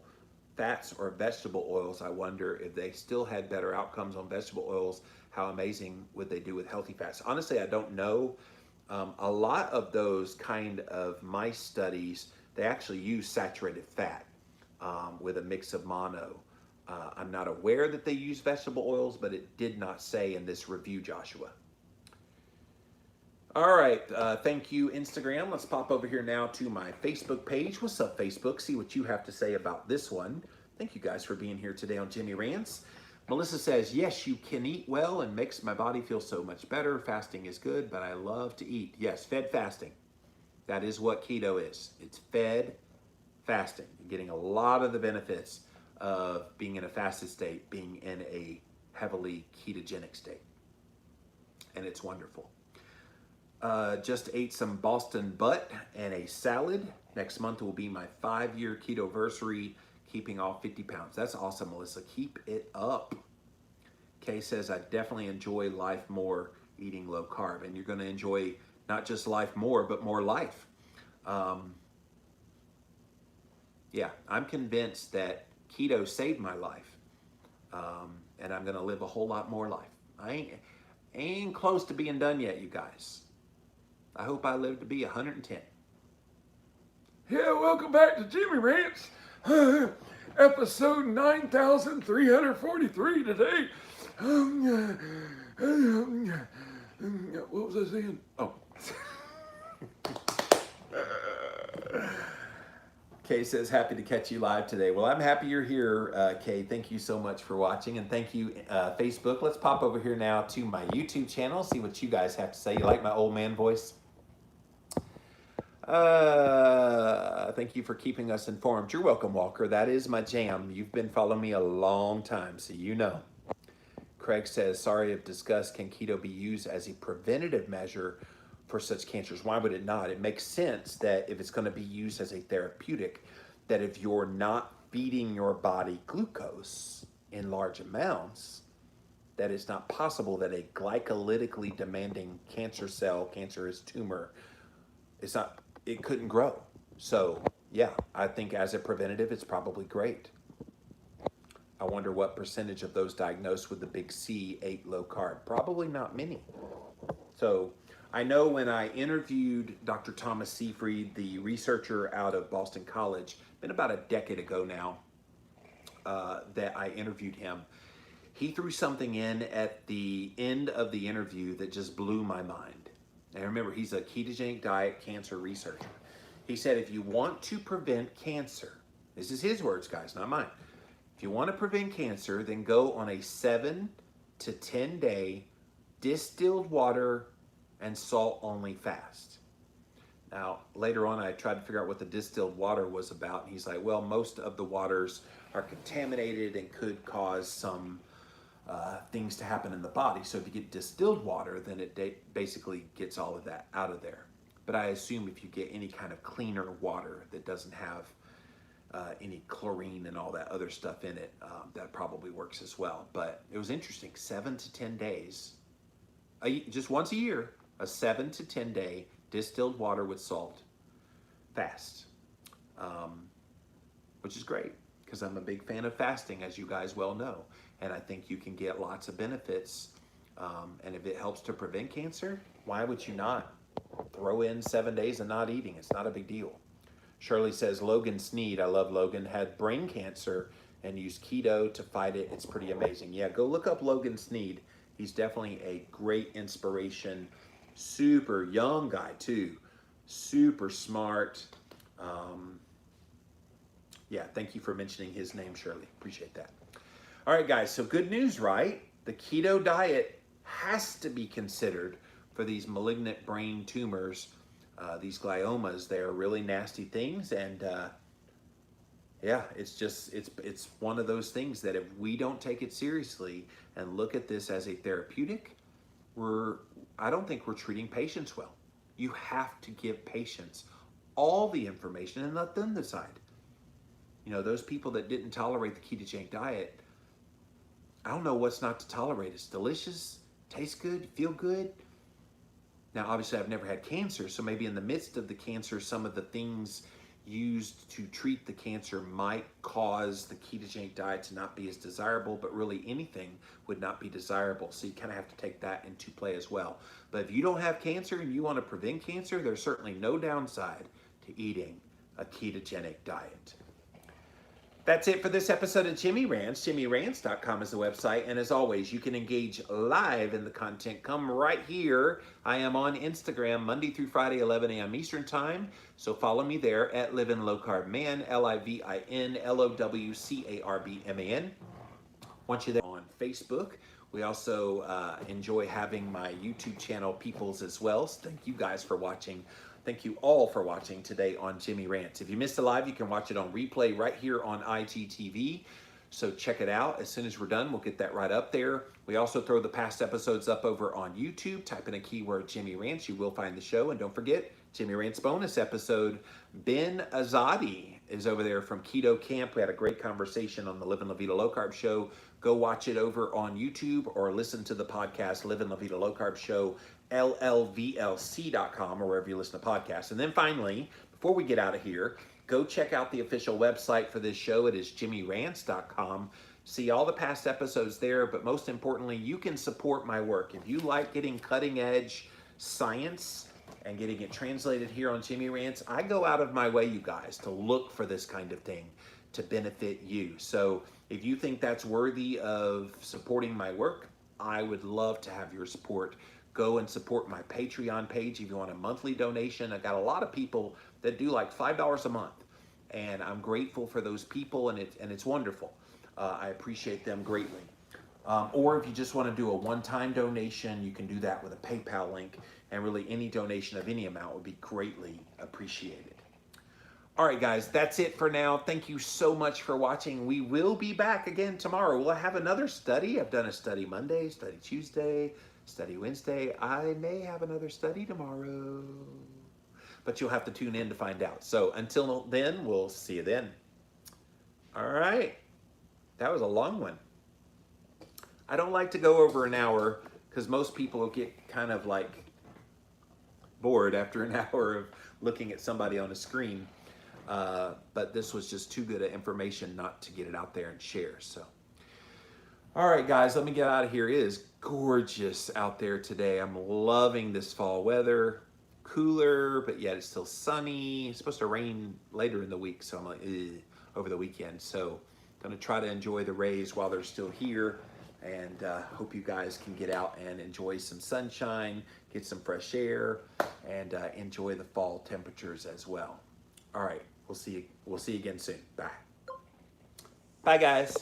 fats or vegetable oils? I wonder if they still had better outcomes on vegetable oils. How amazing would they do with healthy fats? Honestly, I don't know. A lot of those kind of mice studies, they actually use saturated fat with a mix of mono. I'm not aware that they use vegetable oils, but it did not say in this review, Joshua. All right, thank you, Instagram. Let's pop over here now to my Facebook page. What's up, Facebook? See what you have to say about this one. Thank you guys for being here today on Jimmy Rants. Melissa says, yes, you can eat well and makes my body feel so much better. Fasting is good, but I love to eat. Yes, fed fasting. That is what keto is. It's fed fasting. You're getting a lot of the benefits of being in a fasted state, being in a heavily ketogenic state. And it's wonderful. Just ate some Boston butt and a salad. Next month will be my 5-year keto-versary, keeping off 50 pounds. That's awesome, Melissa. Keep it up. Kay says, I definitely enjoy life more eating low carb. And you're going to enjoy not just life more, but more life. Yeah, I'm convinced that keto saved my life. And I'm going to live a whole lot more life. I ain't close to being done yet, you guys. I hope I live to be 110. Yeah, welcome back to Jimmy Rants. Episode 9343 today. What was I saying? Oh. Kay says, happy to catch you live today. Well, I'm happy you're here, Kay. Thank you so much for watching. And thank you, Facebook. Let's pop over here now to my YouTube channel, see what you guys have to say. You like my old man voice? Thank you for keeping us informed. You're welcome, Walker. That is my jam. You've been following me a long time, so you know. Craig says, sorry if discussed, can keto be used as a preventative measure for such cancers? Why would it not? It makes sense that if it's going to be used as a therapeutic, that if you're not feeding your body glucose in large amounts, that it's not possible that a glycolytically demanding cancer cell, cancerous tumor, it couldn't grow. So yeah, I think as a preventative, it's probably great. I wonder what percentage of those diagnosed with the big C ate low carb. Probably not many. So I know when I interviewed Dr. Thomas Seyfried, the researcher out of Boston College, been about a decade ago now that I interviewed him, he threw something in at the end of the interview that just blew my mind. And remember, he's a ketogenic diet cancer researcher. He said, if you want to prevent cancer, this is his words, guys, not mine. If you want to prevent cancer, then go on a 7 to 10 day distilled water and salt only fast. Now, later on, I tried to figure out what the distilled water was about. And he's like, well, most of the waters are contaminated and could cause some things to happen in the body. So if you get distilled water, then it basically gets all of that out of there. But I assume if you get any kind of cleaner water that doesn't have any chlorine and all that other stuff in it, that probably works as well. But it was interesting, 7 to 10 days, just once a year, a 7 to 10 day distilled water with salt fast. which is great because I'm a big fan of fasting, as you guys well know. And I think you can get lots of benefits. And if it helps to prevent cancer, why would you not throw in 7 days of not eating? It's not a big deal. Shirley says, Logan Sneed, I love Logan, had brain cancer and used keto to fight it. It's pretty amazing. Yeah, go look up Logan Sneed. He's definitely a great inspiration. Super young guy, too. Super smart. Yeah, thank you for mentioning his name, Shirley. Appreciate that. All right, guys, so good news, right? The keto diet has to be considered for these malignant brain tumors, these gliomas. They're really nasty things, and yeah, it's one of those things that if we don't take it seriously and look at this as a therapeutic, I don't think we're treating patients well. You have to give patients all the information and let them decide. You know, those people that didn't tolerate the ketogenic diet, I don't know what's not to tolerate. It's delicious, tastes good, feel good. Now, obviously, I've never had cancer, so maybe in the midst of the cancer, some of the things used to treat the cancer might cause the ketogenic diet to not be as desirable, but really anything would not be desirable. So you kind of have to take that into play as well. But if you don't have cancer and you want to prevent cancer, there's certainly no downside to eating a ketogenic diet. That's it for this episode of Jimmy Rants. JimmyRants.com is the website. And as always, you can engage live in the content. Come right here. I am on Instagram Monday through Friday, 11 a.m. Eastern Time. So follow me there at Livin' Low Carb Man, LIVINLOWCARBMAN. Once you're there on Facebook, we also enjoy having my YouTube channel, Peoples, as well. So thank you guys for watching. Thank you all for watching today on Jimmy Rants. If you missed the live, you can watch it on replay right here on IGTV. So check it out. As soon as we're done, we'll get that right up there. We also throw the past episodes up over on YouTube. Type in a keyword Jimmy Rants. You will find the show. And don't forget, Jimmy Rants bonus episode. Ben Azadi is over there from Keto Camp. We had a great conversation on the Livin' La Vida Low Carb Show. Go watch it over on YouTube or listen to the podcast Livin' La Vida Low Carb Show, LLVLC.com, or wherever you listen to podcasts. And then finally, before we get out of here, go check out the official website for this show. It is JimmyRants.com. See all the past episodes there, but most importantly, you can support my work. If you like getting cutting edge science and getting it translated here on Jimmy Rants, I go out of my way, you guys, to look for this kind of thing to benefit you. So if you think that's worthy of supporting my work, I would love to have your support. Go and support my Patreon page if you want a monthly donation. I got a lot of people that do like $5 a month, and I'm grateful for those people, and it's wonderful. I appreciate them greatly. Or if you just want to do a one-time donation, you can do that with a PayPal link, and really any donation of any amount would be greatly appreciated. All right, guys, that's it for now. Thank you so much for watching. We will be back again tomorrow. We'll have another study. I've done a study Monday, study Tuesday, study Wednesday. I may have another study tomorrow, but you'll have to tune in to find out. So until then, we'll see you then. All right. That was a long one. I don't like to go over an hour because most people will get kind of like bored after an hour of looking at somebody on a screen. But this was just too good of information not to get it out there and share. So, all right, guys, let me get out of here. It is gorgeous out there today. I'm loving this fall weather. Cooler, but yet it's still sunny. It's supposed to rain later in the week, so I'm like, over the weekend. So, going to try to enjoy the rays while they're still here, and hope you guys can get out and enjoy some sunshine, get some fresh air, and enjoy the fall temperatures as well. All right. We'll see you again soon. Bye. Bye, guys.